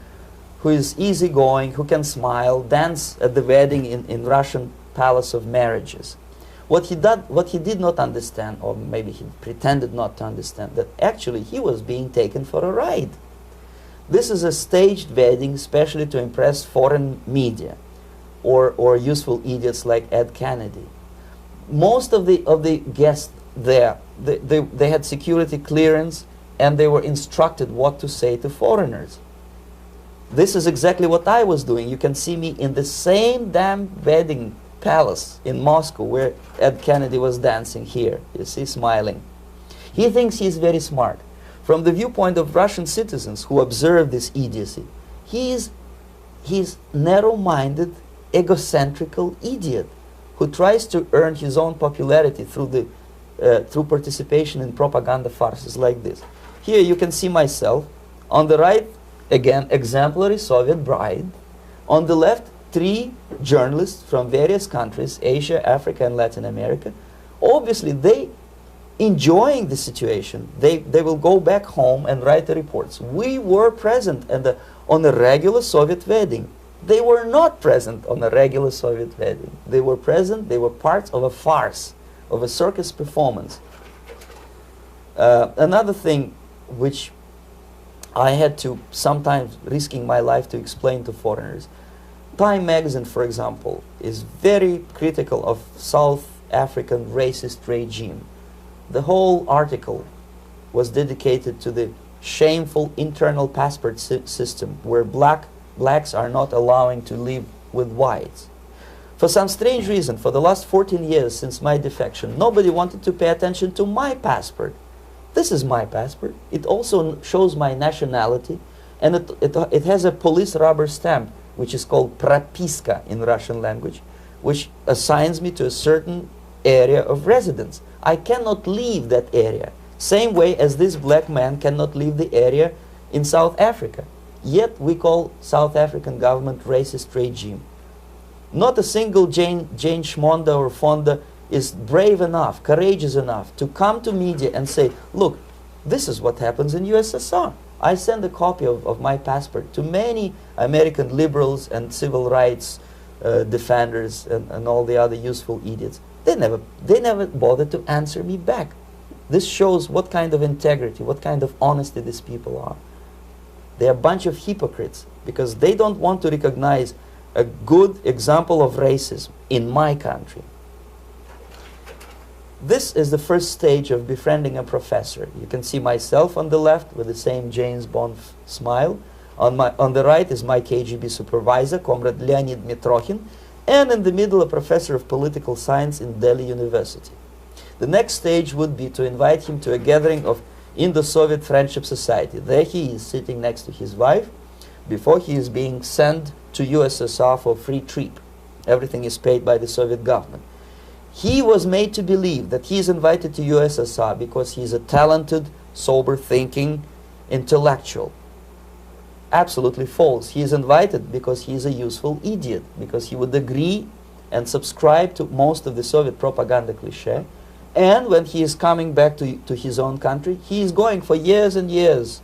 who is easygoing, who can smile, dance at the wedding in Russian Palace of Marriages. What he did not understand, or maybe he pretended not to understand, that actually he was being taken for a ride. This is a staged wedding, especially to impress foreign media, or useful idiots like Ed Kennedy. Most of the guests there, they had security clearance, and they were instructed what to say to foreigners. This is exactly what I was doing. You can see me in the same damn wedding palace in Moscow where Ed Kennedy was dancing here. You see, smiling. He thinks he's very smart. From the viewpoint of Russian citizens who observe this idiocy, he's narrow-minded, egocentrical idiot who tries to earn his own popularity through participation in propaganda farces like this. Here you can see myself. On the right, again, exemplary Soviet bride. On the left, 3 journalists from various countries, Asia, Africa, and Latin America. Obviously, they enjoying the situation. They will go back home and write the reports. We were present on a regular Soviet wedding. They were not present on a regular Soviet wedding. They were present, they were part of a farce, of a circus performance. Another thing which I had to sometimes risking my life to explain to foreigners. Time magazine, for example, is very critical of South African racist regime. The whole article was dedicated to the shameful internal passport system where blacks are not allowing to live with whites. For some strange reason, for the last 14 years since my defection, nobody wanted to pay attention to my passport. This is my passport. It also shows my nationality, and it has a police rubber stamp, which is called propiska in Russian language, which assigns me to a certain area of residence. I cannot leave that area, same way as this black man cannot leave the area in South Africa. Yet we call South African government racist regime. Not a single Jane Schmonda or Fonda is brave enough, courageous enough to come to media and say, look, this is what happens in USSR. I send a copy of my passport to many American liberals and civil rights defenders and all the other useful idiots. They never bothered to answer me back. This shows what kind of integrity, what kind of honesty these people are. They're a bunch of hypocrites because they don't want to recognize a good example of racism in my country. This is the first stage of befriending a professor. You can see myself on the left with the same James Bond smile. On the right is my KGB supervisor, Comrade Leonid Mitrokhin, and in the middle a professor of political science in Delhi University. The next stage would be to invite him to a gathering of Indo-Soviet Friendship Society. There he is sitting next to his wife before he is being sent to USSR for free trip. Everything is paid by the Soviet government. He was made to believe that he is invited to USSR because he is a talented, sober-thinking intellectual. Absolutely false. He is invited because he is a useful idiot, because he would agree and subscribe to most of the Soviet propaganda cliché. And when he is coming back to his own country, he is going for years and years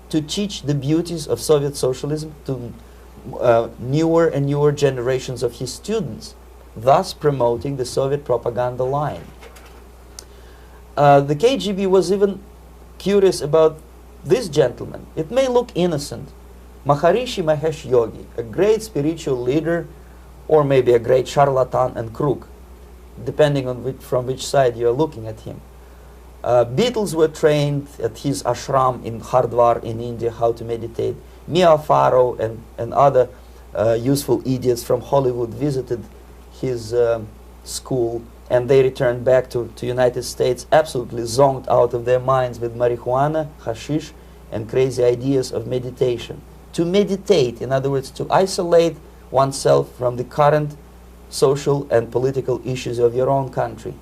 to teach the beauties of Soviet socialism to newer and newer generations of his students, thus promoting the Soviet propaganda line. The KGB was even curious about this gentleman. It may look innocent. Maharishi Mahesh Yogi, a great spiritual leader, or maybe a great charlatan and crook, depending on from which side you are looking at him. Beatles were trained at his ashram in Hardwar in India how to meditate. Mia Farrow and other useful idiots from Hollywood visited his school, and they returned back to United States absolutely zonked out of their minds with marijuana, hashish, and crazy ideas of meditation. To meditate, in other words, to isolate oneself from the current social and political issues of your own country,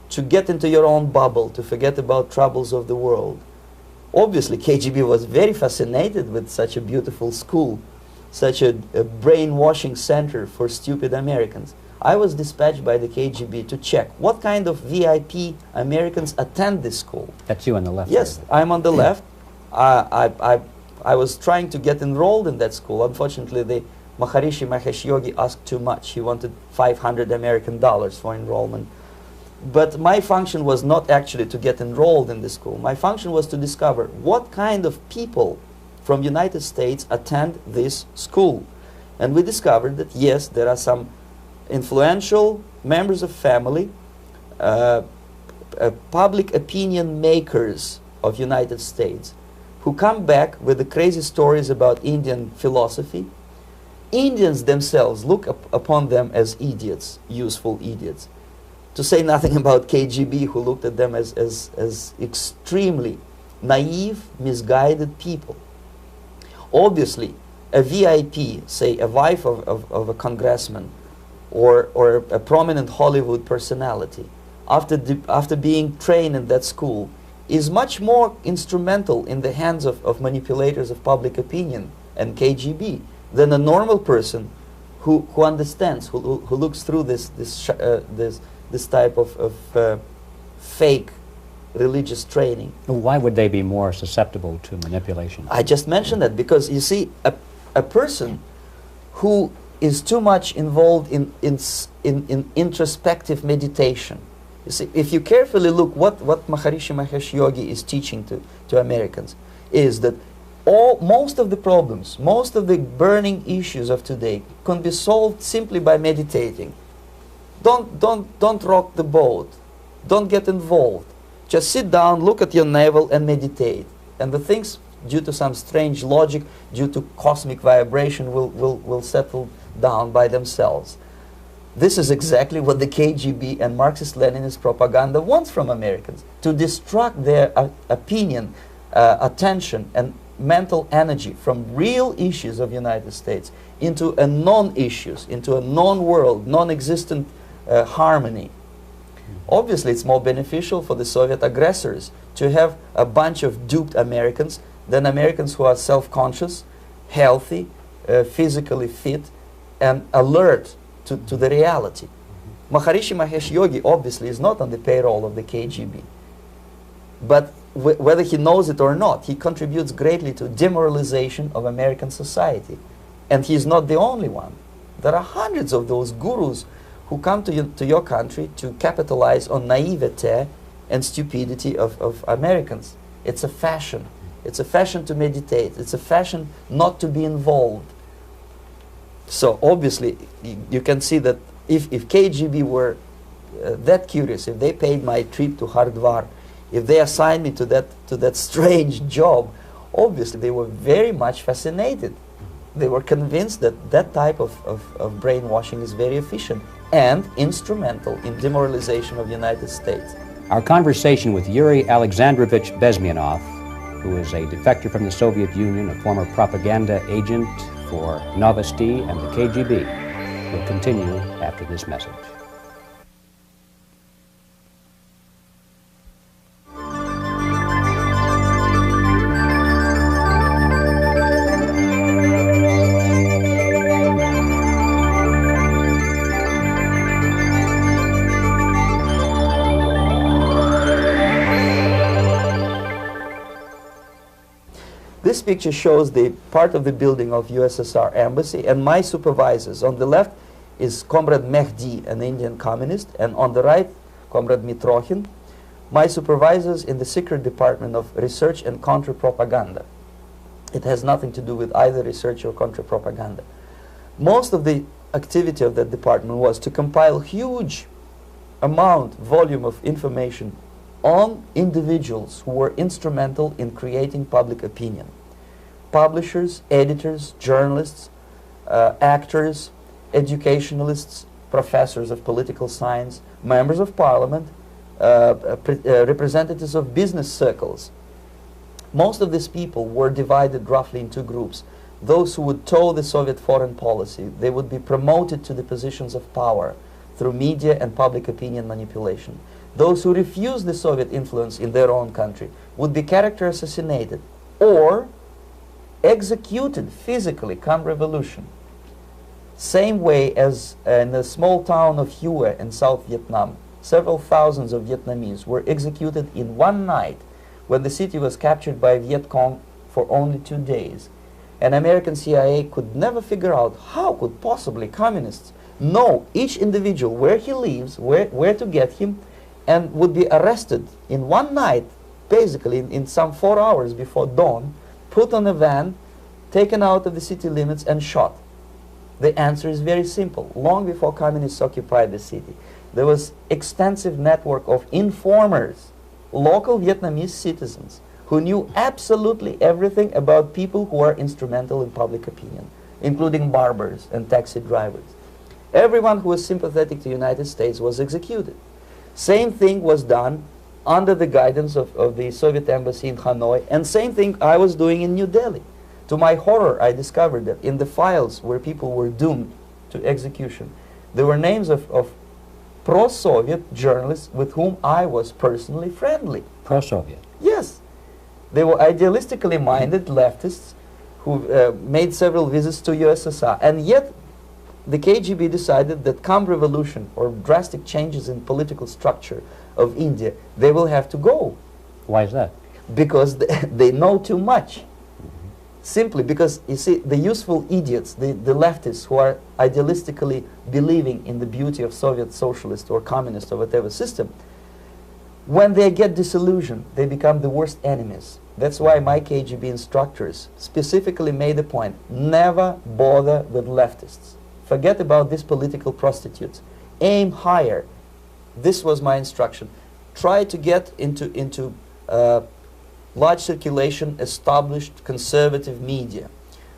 to get into your own bubble, to forget about troubles of the world. Obviously, KGB was very fascinated with such a beautiful school, such a brainwashing center for stupid Americans. I was dispatched by the KGB to check what kind of VIP Americans attend this school. That's you on the left. Yes, I'm on the left. I was trying to get enrolled in that school. Unfortunately, the Maharishi Mahesh Yogi asked too much. He wanted $500 American for enrollment. But my function was not actually to get enrolled in the school. My function was to discover what kind of people from United States attend this school. And we discovered that, yes, there are some influential members of family, public opinion makers of United States, who come back with the crazy stories about Indian philosophy. Indians themselves look upon them as idiots, useful idiots. To say nothing about KGB, who looked at them as extremely naive, misguided people. Obviously, a VIP, say a wife of a congressman, or a prominent Hollywood personality, after being trained in that school, is much more instrumental in the hands of manipulators of public opinion and KGB than a normal person who understands, who looks through this type of fake religious training. Why would they be more susceptible to manipulation? I just mentioned that because, you see, a person who is too much involved in introspective meditation. You see, if you carefully look what Maharishi Mahesh Yogi is teaching to Americans, is that most of the problems, most of the burning issues of today can be solved simply by meditating. Don't rock the boat. Don't get involved. Just sit down, look at your navel, and meditate. And the things, due to some strange logic, due to cosmic vibration, will settle down by themselves. This is exactly what the KGB and Marxist-Leninist propaganda wants from Americans, to distract their opinion, attention, and mental energy from real issues of the United States into a non-issues, into a non-world, non-existent harmony. Obviously, it's more beneficial for the Soviet aggressors to have a bunch of duped Americans than Americans who are self-conscious, healthy, physically fit, and alert to the reality. Maharishi Mahesh Yogi obviously is not on the payroll of the KGB. But whether he knows it or not, he contributes greatly to demoralization of American society. And he's not the only one. There are hundreds of those gurus who come to your country to capitalize on naivete and stupidity of Americans. It's a fashion. It's a fashion to meditate. It's a fashion not to be involved. So obviously, you can see that if KGB were that curious, if they paid my trip to Hardwar, if they assigned me to that strange job, obviously they were very much fascinated. They were convinced that that type of brainwashing is very efficient and instrumental in demoralization of the United States. Our conversation with Yuri Alexandrovich Bezmenov, who is a defector from the Soviet Union, a former propaganda agent for Novosti and the KGB, will continue after this message. This picture shows the part of the building of USSR embassy and my supervisors. On the left is Comrade Mehdi, an Indian communist, and on the right, Comrade Mitrokhin. my supervisors in the secret department of research and counter-propaganda. It has nothing to do with either research or counter-propaganda. Most of the activity of that department was to compile huge volume of information on individuals who were instrumental in creating public opinion. Publishers, editors, journalists, actors, educationalists, professors of political science, members of parliament, representatives of business circles. Most of these people were divided roughly in two groups. Those who would toe the Soviet foreign policy, they would be promoted to the positions of power through media and public opinion manipulation. Those who refused the Soviet influence in their own country would be character assassinated or executed physically come revolution. Same way as in the small town of Hue in South Vietnam, several thousands of Vietnamese were executed in one night when the city was captured by Viet Cong for only 2 days. And American CIA could never figure out how could possibly communists know each individual, where he lives, where to get him, and would be arrested in one night, basically in some 4 hours before dawn, put on a van, taken out of the city limits and shot. The answer is very simple. Long before communists occupied the city, there was extensive network of informers, local Vietnamese citizens, who knew absolutely everything about people who are instrumental in public opinion, including barbers and taxi drivers. Everyone who was sympathetic to the United States was executed. Same thing was done under the guidance of the Soviet embassy in Hanoi, and same thing I was doing in New Delhi. To my horror, I discovered that in the files where people were doomed to execution, there were names of pro-Soviet journalists with whom I was personally friendly. Pro-Soviet? Yes. They were idealistically minded leftists who made several visits to USSR, and yet the KGB decided that come revolution or drastic changes in political structure of India, they will have to go. Why is that? Because they know too much. Simply because, you see, the useful idiots, the leftists who are idealistically believing in the beauty of Soviet socialist or communist or whatever system, when they get disillusioned, they become the worst enemies. That's why my KGB instructors specifically made a point, never bother with leftists. Forget about these political prostitutes. Aim higher. This was my instruction. Try to get into large circulation, established conservative media.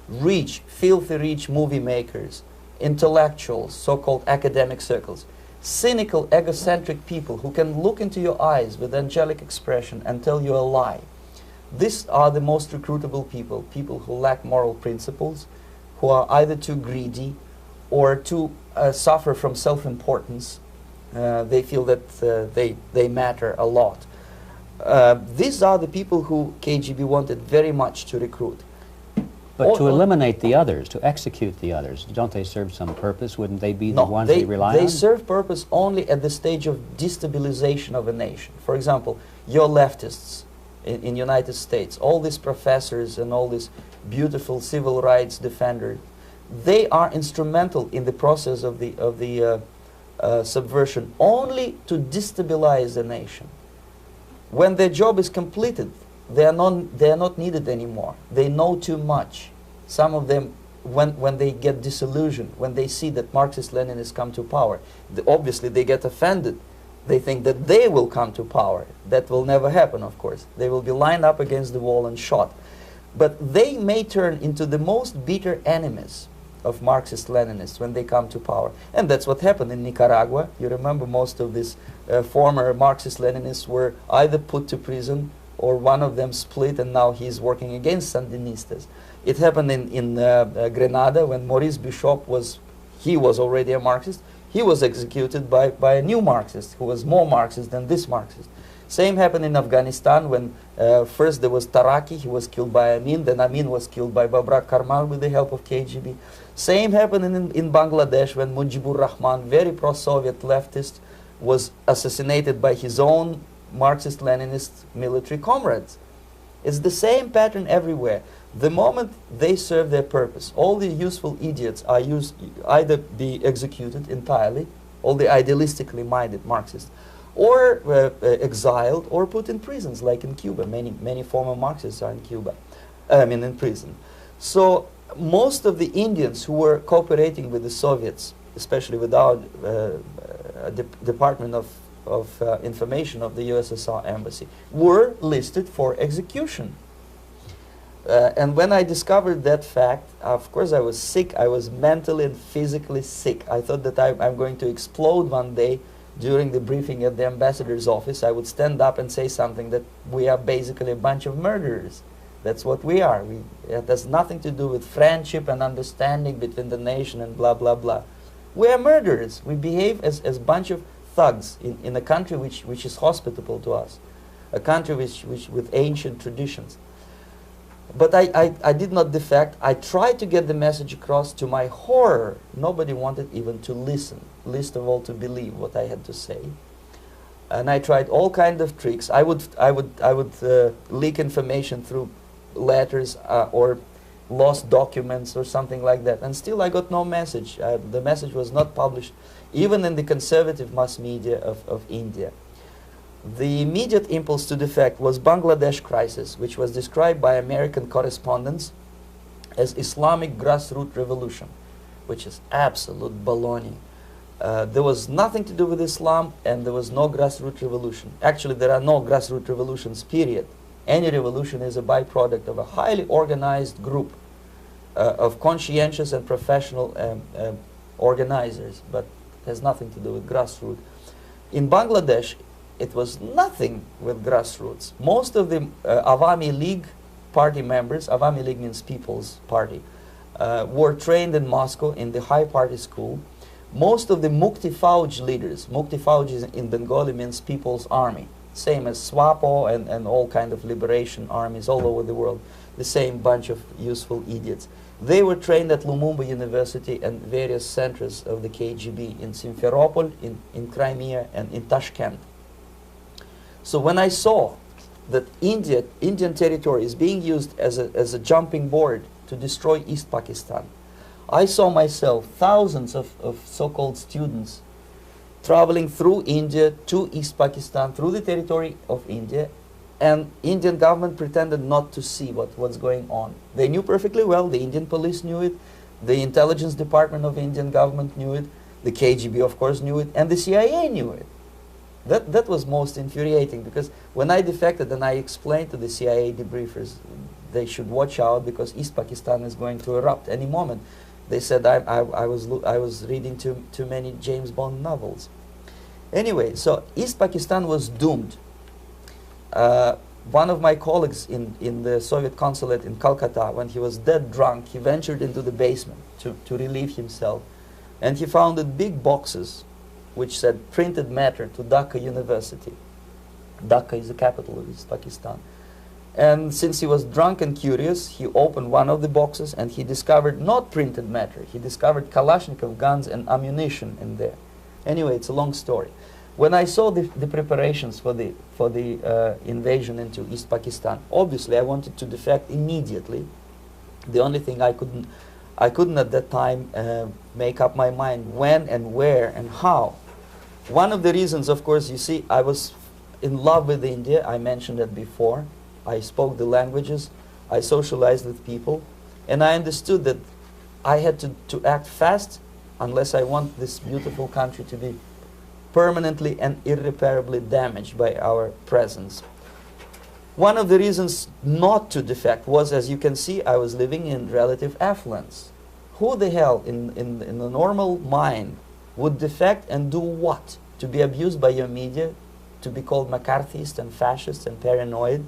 Rich, filthy rich movie makers, intellectuals, so-called academic circles. Cynical, egocentric people who can look into your eyes with angelic expression and tell you a lie. These are the most recruitable people, people who lack moral principles, who are either too greedy or too suffer from self-importance. They feel that they matter a lot. These are the people who KGB wanted very much to recruit. But to eliminate the others, to execute the others, don't they serve some purpose? Wouldn't they be the ones they rely on? They serve purpose only at the stage of destabilization of a nation. For example, your leftists in United States, all these professors and all these beautiful civil rights defenders, they are instrumental in the process of the subversion only to destabilize the nation. When their job is completed, they are not needed anymore. They know too much. Some of them, when they get disillusioned, when they see that Marxist-Leninists come to power, obviously they get offended. They think that they will come to power. That will never happen, of course. They will be lined up against the wall and shot. But they may turn into the most bitter enemies of Marxist-Leninists when they come to power. And that's what happened in Nicaragua. You remember most of these former Marxist-Leninists were either put to prison or one of them split, and now he's working against Sandinistas. It happened in Grenada when Maurice Bishop was already a Marxist. He was executed by a new Marxist who was more Marxist than this Marxist. Same happened in Afghanistan when first there was Taraki, he was killed by Amin, then Amin was killed by Babrak Karmal with the help of KGB. Same happened in Bangladesh when Mujibur Rahman, very pro-Soviet leftist, was assassinated by his own Marxist-Leninist military comrades. It's the same pattern everywhere. The moment they serve their purpose, all the useful idiots are either be executed entirely, all the idealistically minded Marxists, or exiled or put in prisons, like in Cuba. Many former Marxists are in Cuba, in prison. So most of the Indians who were cooperating with the Soviets, especially with our Department of Information of the USSR Embassy, were listed for execution. And when I discovered that fact, of course I was sick. I was mentally and physically sick. I thought that I'm going to explode one day during the briefing at the ambassador's office. I would stand up and say something that we are basically a bunch of murderers. That's what we are. It has nothing to do with friendship and understanding between the nation and blah, blah, blah. We are murderers. We behave as a bunch of thugs in a country which is hospitable to us, a country which with ancient traditions. But I did not defect. I tried to get the message across. To my horror, nobody wanted even to listen, least of all to believe what I had to say. And I tried all kinds of tricks. I would leak information through letters or lost documents or something like that. And still I got no message. The message was not published, even in the conservative mass media of India. The immediate impulse to defect was Bangladesh crisis, which was described by American correspondents as Islamic grassroots revolution, which is absolute baloney. There was nothing to do with Islam, and there was no grassroots revolution. Actually, there are no grassroots revolutions, period. Any revolution is a byproduct of a highly organized group of conscientious and professional organizers, but it has nothing to do with grassroots. In Bangladesh, it was nothing with grassroots. Most of the Awami League party members, Awami League means People's Party, were trained in Moscow in the high party school. Most of the Mukti Fauj leaders, Mukti Fauj in Bengali means People's Army, same as SWAPO and all kind of liberation armies all over the world, the same bunch of useful idiots. They were trained at Lumumba University and various centers of the KGB in Simferopol, in Crimea, and in Tashkent. So when I saw that Indian territory is being used as a jumping board to destroy East Pakistan, I saw myself thousands of so-called students traveling through India to East Pakistan, through the territory of India, and Indian government pretended not to see what's going on. They knew perfectly well, the Indian police knew it, the intelligence department of the Indian government knew it, the KGB of course knew it, and the CIA knew it. That was most infuriating, because when I defected and I explained to the CIA debriefers they should watch out because East Pakistan is going to erupt any moment, they said I was reading too many James Bond novels. Anyway, so East Pakistan was doomed. One of my colleagues in the Soviet consulate in Calcutta, when he was dead drunk, he ventured into the basement to relieve himself, and he found big boxes which said printed matter to Dhaka University. Dhaka is the capital of East Pakistan. And since he was drunk and curious, he opened one of the boxes and he discovered not printed matter. He discovered Kalashnikov guns and ammunition in there. Anyway, it's a long story. When I saw the preparations for the invasion into East Pakistan, obviously I wanted to defect immediately. The only thing I couldn't at that time make up my mind when and where and how. One of the reasons, of course, you see, I was in love with India. I mentioned that before. I spoke the languages. I socialized with people. And I understood that I had to act fast unless I want this beautiful country to be permanently and irreparably damaged by our presence. One of the reasons not to defect was, as you can see, I was living in relative affluence. Who the hell in the normal mind would defect and do what? To be abused by your media, to be called McCarthyist and fascist and paranoid,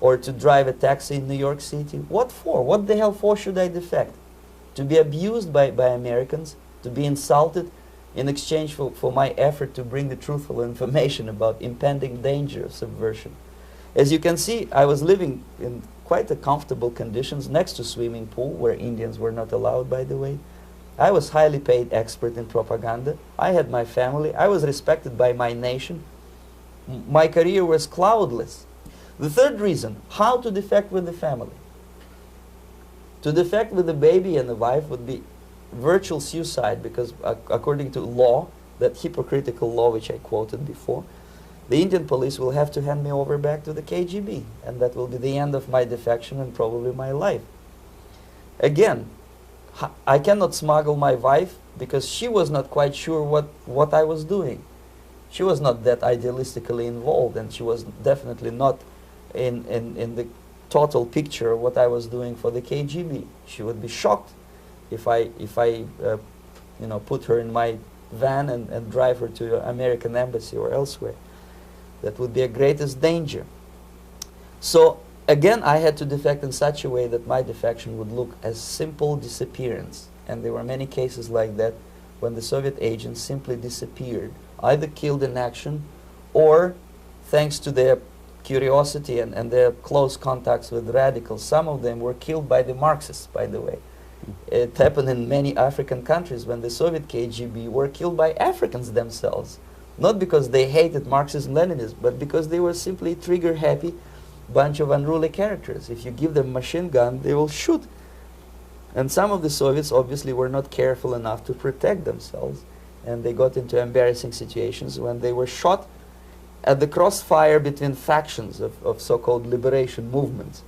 or to drive a taxi in New York City? What for? What the hell for should I defect? To be abused by Americans, to be insulted in exchange for my effort to bring the truthful information about impending danger of subversion. As you can see, I was living in quite a comfortable conditions next to swimming pool, where Indians were not allowed, by the way. I was highly paid expert in propaganda. I had my family. I was respected by my nation. My career was cloudless. The third reason, how to defect with the family. To defect with a baby and a wife would be virtual suicide, because according to law, that hypocritical law which I quoted before, the Indian police will have to hand me over back to the KGB, and that will be the end of my defection and probably my life. Again, I cannot smuggle my wife because she was not quite sure what I was doing. She was not that idealistically involved, and she was definitely not in the total picture of what I was doing for the KGB. She would be shocked if I you know, put her in my van and drive her to the American embassy or elsewhere. That would be a greatest danger. So again, I had to defect in such a way that my defection would look as simple disappearance. And there were many cases like that when the Soviet agents simply disappeared, either killed in action or, thanks to their curiosity and their close contacts with radicals, some of them were killed by the Marxists, by the way. It happened in many African countries when the Soviet KGB were killed by Africans themselves. Not because they hated Marxism-Leninism, but because they were simply trigger-happy bunch of unruly characters. If you give them a machine gun, they will shoot. And some of the Soviets obviously were not careful enough to protect themselves, and they got into embarrassing situations when they were shot at the crossfire between factions of so-called liberation movements.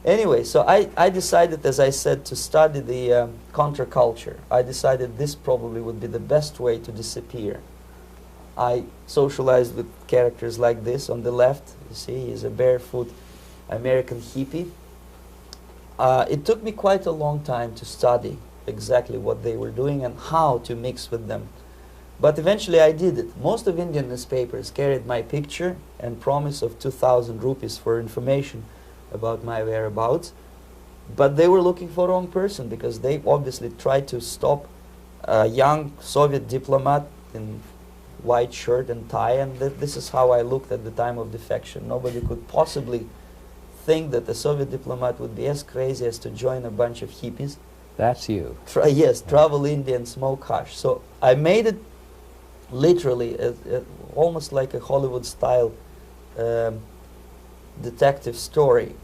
Anyway, so I decided, as I said, to study the counterculture. I decided this probably would be the best way to disappear. I socialized with characters like this on the left. You see, he's a barefoot American hippie. It took me quite a long time to study exactly what they were doing and how to mix with them. But eventually I did it. Most of Indian newspapers carried my picture and promise of 2,000 rupees for information about my whereabouts. But they were looking for the wrong person, because they obviously tried to stop a young Soviet diplomat in white shirt and tie, and this is how I looked at the time of defection. Nobody could possibly think that a Soviet diplomat would be as crazy as to join a bunch of hippies. That's you. Yes, travel India and smoke hash. So I made it literally almost like a Hollywood-style detective story.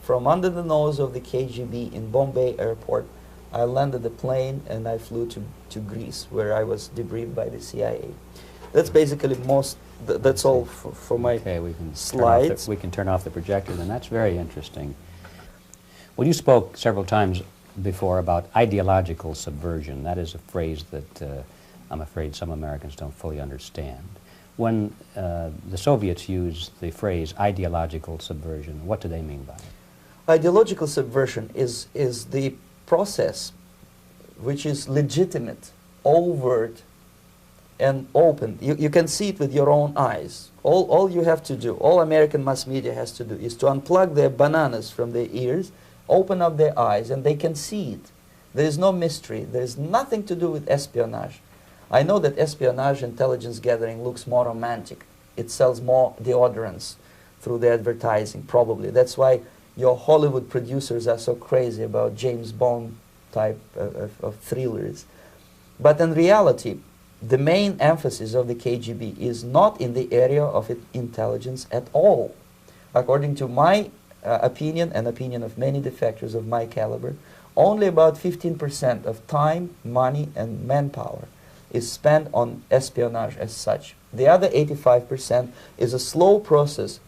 From under the nose of the KGB in Bombay airport, I landed the plane and I flew to Greece, where I was debriefed by the CIA. That's basically that's all for my slides. We can turn off the projector, then. That's very interesting. Well, you spoke several times before about ideological subversion. That is a phrase that I'm afraid some Americans don't fully understand. When the Soviets use the phrase ideological subversion, what do they mean by it? Ideological subversion is the process which is legitimate, overt, and open. You can see it with your own eyes. All you have to do, all American mass media has to do, is to unplug their bananas from their ears, open up their eyes, and they can see it. There is no mystery. There is nothing to do with espionage. I know that espionage intelligence gathering looks more romantic. It sells more deodorants through the advertising, probably. That's why your Hollywood producers are so crazy about James Bond type of thrillers. But in reality, the main emphasis of the KGB is not in the area of intelligence at all. According to my opinion and opinion of many defectors of my caliber, only about 15% of time, money, and manpower is spent on espionage as such. The other 85% is a slow process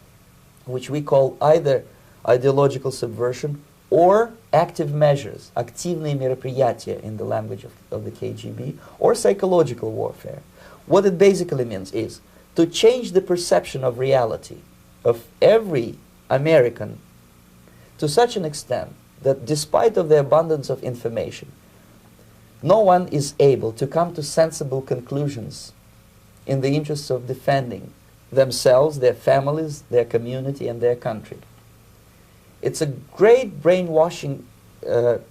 which we call either ideological subversion or active measures, активные мероприятия in the language of the KGB, or psychological warfare. What it basically means is to change the perception of reality of every American to such an extent that despite of the abundance of information, no one is able to come to sensible conclusions in the interests of defending themselves, their families, their community, and their country. It's a great brainwashing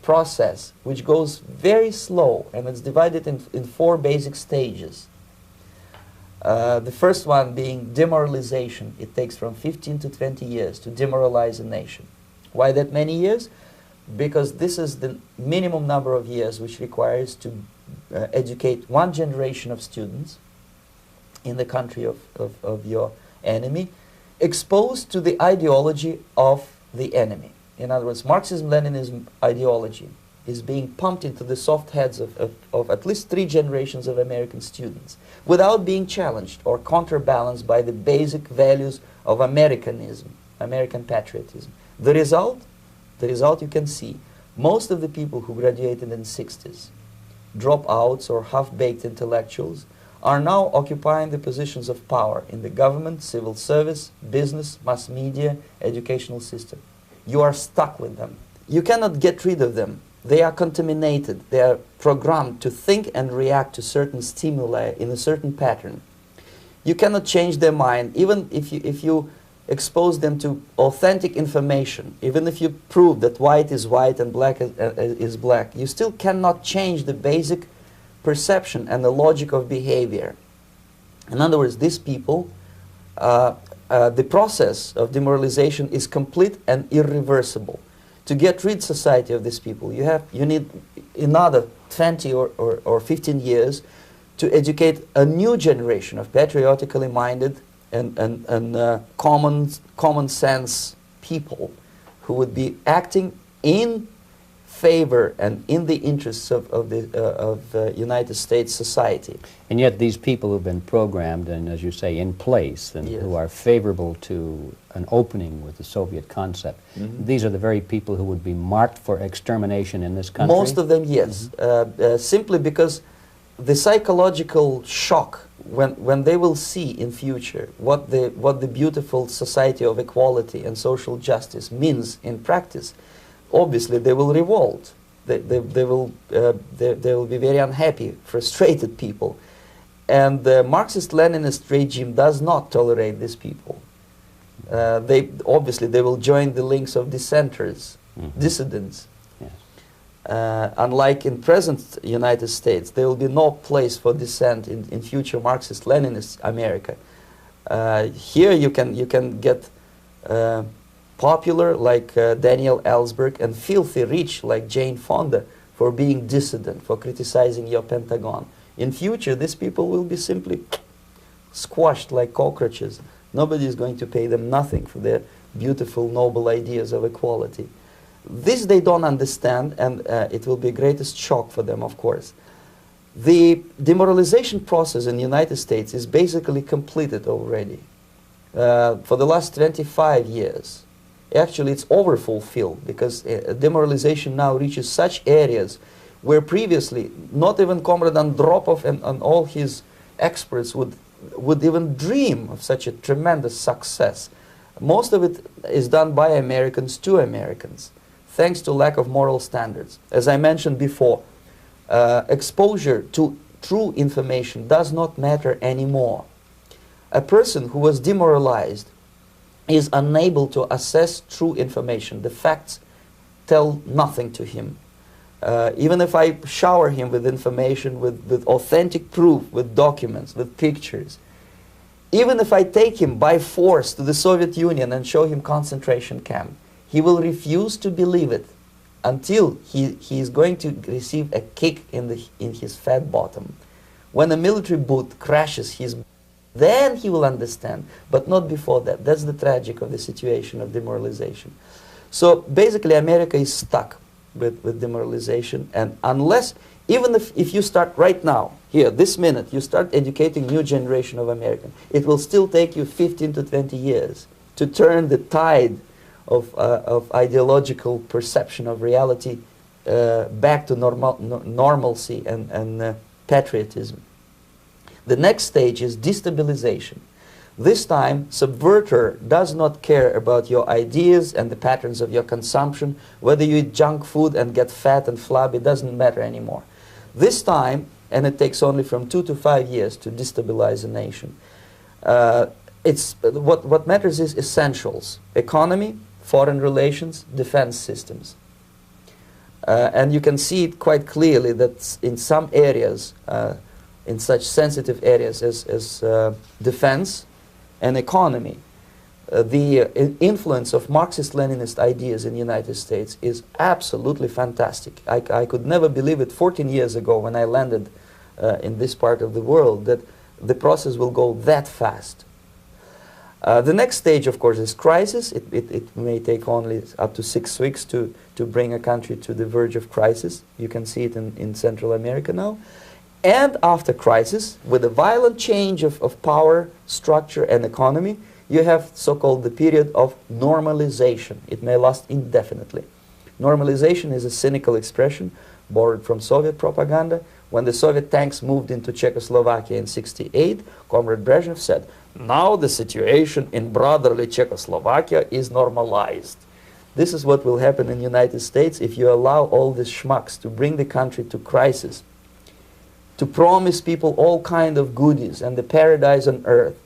process which goes very slow, and it's divided in 4 basic stages. The first one being demoralization. It takes from 15 to 20 years to demoralize a nation. Why that many years? Because this is the minimum number of years which requires to educate one generation of students in the country of your enemy, exposed to the ideology of the enemy. In other words, Marxism-Leninism ideology is being pumped into the soft heads of at least 3 generations of American students without being challenged or counterbalanced by the basic values of Americanism, American patriotism. The result you can see. Most of the people who graduated in the 60s, dropouts or half-baked intellectuals, are now occupying the positions of power in the government, civil service, business, mass media, educational system. You are stuck with them. You cannot get rid of them. They are contaminated. They are programmed to think and react to certain stimuli in a certain pattern. You cannot change their mind, even if you expose them to authentic information, even if you prove that white is white and black is black, you still cannot change the basic perception and the logic of behavior. In other words, these people, the process of demoralization is complete and irreversible. To get rid of society of these people, you need another 20 or 15 years to educate a new generation of patriotically minded and common sense people who would be acting in favor and in the interests of United States society. And yet these people who've been programmed and, as you say, in place and Yes. who are favorable to an opening with the Soviet concept, these are the very people who would be marked for extermination in this country? Most of them, yes. Simply because the psychological shock when they will see in future what the beautiful society of equality and social justice means in practice, obviously they will revolt. They will be very unhappy, frustrated people. And the Marxist-Leninist regime does not tolerate these people. Obviously they will join the links of dissenters, dissidents. Unlike in present United States, there will be no place for dissent in future Marxist-Leninist America. Here you can get popular like Daniel Ellsberg and filthy rich like Jane Fonda for being dissident, for criticizing your Pentagon. In future, these people will be simply squashed like cockroaches. Nobody is going to pay them nothing for their beautiful, noble ideas of equality. This they don't understand, and it will be a greatest shock for them, of course. The demoralization process in the United States is basically completed already. For the last 25 years. Actually, it's overfulfilled because demoralization now reaches such areas where previously not even Comrade Andropov and all his experts would even dream of such a tremendous success. Most of it is done by Americans to Americans, thanks to lack of moral standards. As I mentioned before, exposure to true information does not matter anymore. A person who was demoralized is unable to assess true information. The facts tell nothing to him. Even if I shower him with information, with authentic proof, with documents, with pictures, even if I take him by force to the Soviet Union and show him concentration camp, he will refuse to believe it until he is going to receive a kick in his fat bottom. When a military boot crashes his, then he will understand, but not before that. That's the tragic of the situation of demoralization. So basically America is stuck with demoralization, and unless, even if you start right now, here, this minute, you start educating new generation of Americans, it will still take you 15 to 20 years to turn the tide of ideological perception of reality back to normalcy and patriotism. The next stage is destabilization. This time, subverter does not care about your ideas and the patterns of your consumption. Whether you eat junk food and get fat and flabby, it doesn't matter anymore. This time, and it takes only from 2 to 5 years to destabilize a nation, what matters is essentials: economy, foreign relations, defense systems. And you can see it quite clearly that in some areas, in such sensitive areas as defense and economy, the influence of Marxist-Leninist ideas in the United States is absolutely fantastic. I could never believe it 14 years ago when I landed in this part of the world that the process will go that fast. The next stage, of course, is crisis. It may take only up to 6 weeks to bring a country to the verge of crisis. You can see it in Central America now. And after crisis, with a violent change of power, structure, and economy, you have so-called the period of normalization. It may last indefinitely. Normalization is a cynical expression borrowed from Soviet propaganda. When the Soviet tanks moved into Czechoslovakia in '68, Comrade Brezhnev said, "Now the situation in brotherly Czechoslovakia is normalized." This is what will happen in the United States if you allow all these schmucks to bring the country to crisis, to promise people all kind of goodies and the paradise on earth,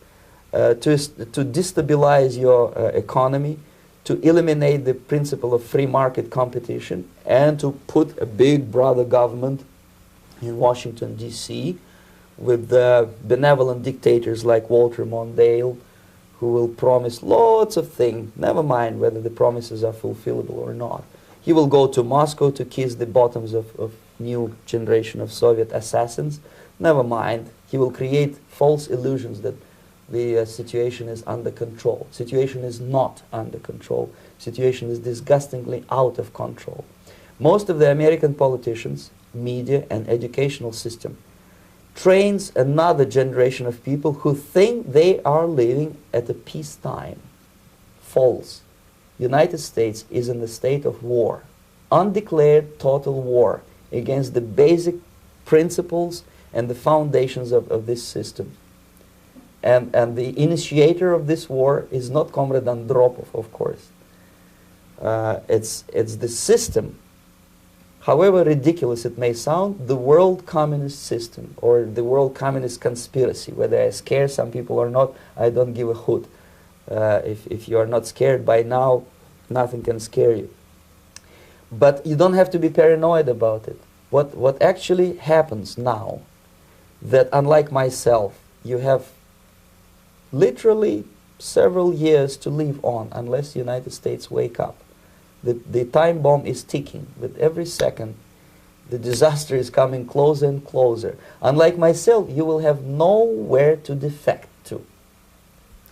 to destabilize your economy, to eliminate the principle of free market competition, and to put a big brother government in Washington, D.C., with benevolent dictators like Walter Mondale, who will promise lots of things, never mind whether the promises are fulfillable or not. He will go to Moscow to kiss the bottoms of new generation of Soviet assassins, never mind. He will create false illusions that the situation is under control. Situation is not under control. Situation is disgustingly out of control. Most of the American politicians, media, and educational system trains another generation of people who think they are living at a peacetime. False. United States is in the state of war, undeclared total war against the basic principles and the foundations of this system. And the initiator of this war is not Comrade Andropov, of course. It's the system. However ridiculous it may sound, the world communist system or the world communist conspiracy, whether I scare some people or not, I don't give a hoot. If you are not scared by now, nothing can scare you. But you don't have to be paranoid about it. What actually happens now, that unlike myself, you have literally several years to live on unless the United States wake up. The time bomb is ticking. With every second, the disaster is coming closer and closer. Unlike myself, you will have nowhere to defect to,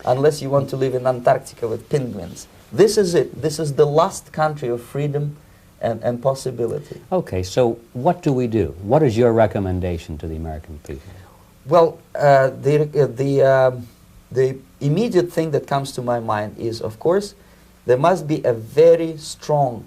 unless you want to live in Antarctica with penguins. This is it. This is the last country of freedom and possibility. Okay, so what do we do? What is your recommendation to the American people? Well, the immediate thing that comes to my mind is, of course, there must be a very strong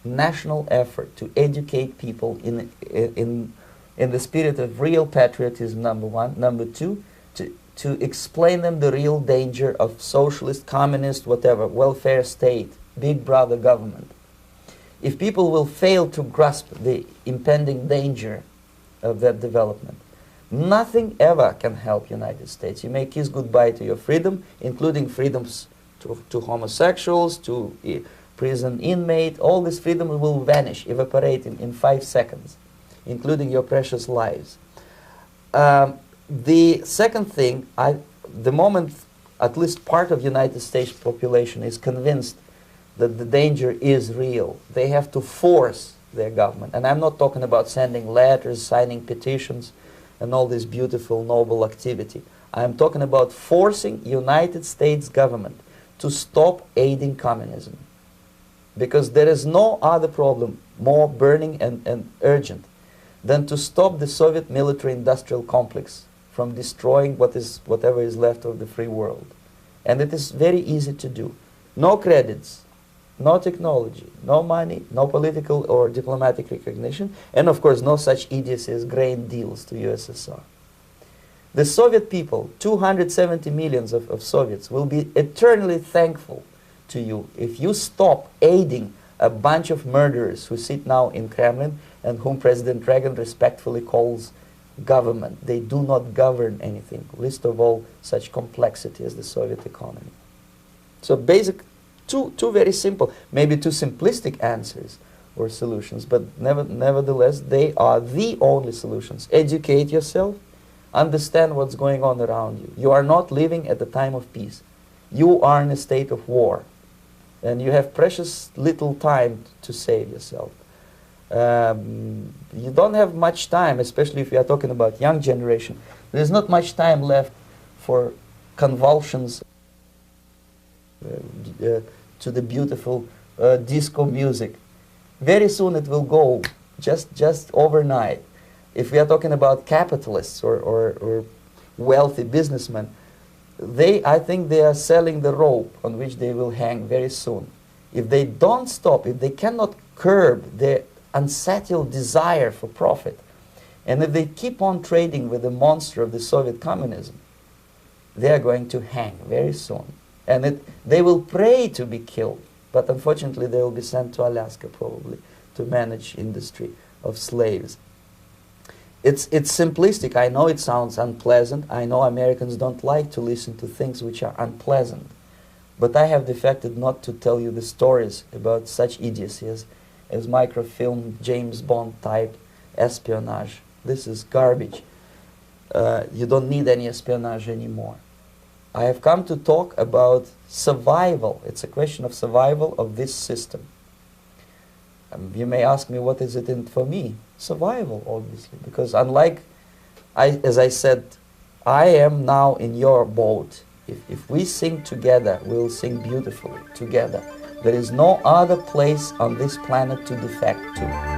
national effort to educate people in the spirit of real patriotism, number one. Number two, to explain them the real danger of socialist, communist, whatever, welfare state, big brother government. If people will fail to grasp the impending danger of that development, nothing ever can help United States. You may kiss goodbye to your freedom, including freedoms to homosexuals, to prison inmate. All these freedoms will vanish, evaporate in 5 seconds, including your precious lives. The second thing, the moment at least part of United States population is convinced that the danger is real, they have to force their government. And I'm not talking about sending letters, signing petitions, and all this beautiful, noble activity. I'm talking about forcing United States government to stop aiding communism. Because there is no other problem more burning and urgent than to stop the Soviet military-industrial complex from destroying whatever is left of the free world. And it is very easy to do. No credits, no technology, no money, no political or diplomatic recognition, and of course no such idiocy as grain deals to USSR. The Soviet people, 270 millions of Soviets, will be eternally thankful to you if you stop aiding a bunch of murderers who sit now in Kremlin and whom President Reagan respectfully calls government. They do not govern anything, least of all such complexity as the Soviet economy. So basic, two very simple, maybe too simplistic answers or solutions, but nevertheless they are the only solutions. Educate yourself, understand what's going on around you. You are not living at the time of peace. You are in a state of war, and you have precious little time to save yourself. You don't have much time, especially if you are talking about young generation. There's not much time left for convulsions to the beautiful disco music. Very soon it will go, just overnight. If we are talking about capitalists or wealthy businessmen, I think they are selling the rope on which they will hang very soon. If they don't stop, if they cannot curb their unsettled desire for profit, and if they keep on trading with the monster of the Soviet communism, they are going to hang very soon. And they will pray to be killed, but unfortunately they will be sent to Alaska probably to manage industry of slaves. It's simplistic. I know it sounds unpleasant. I know Americans don't like to listen to things which are unpleasant. But I have defected not to tell you the stories about such idiocy as microfilm, James Bond type espionage. This is garbage. You don't need any espionage anymore. I have come to talk about survival. It's a question of survival of this system. You may ask me, what is it in for me? Survival, obviously, because unlike, as I said, I am now in your boat. If we sing together, we'll sing beautifully together. There is no other place on this planet to defect to.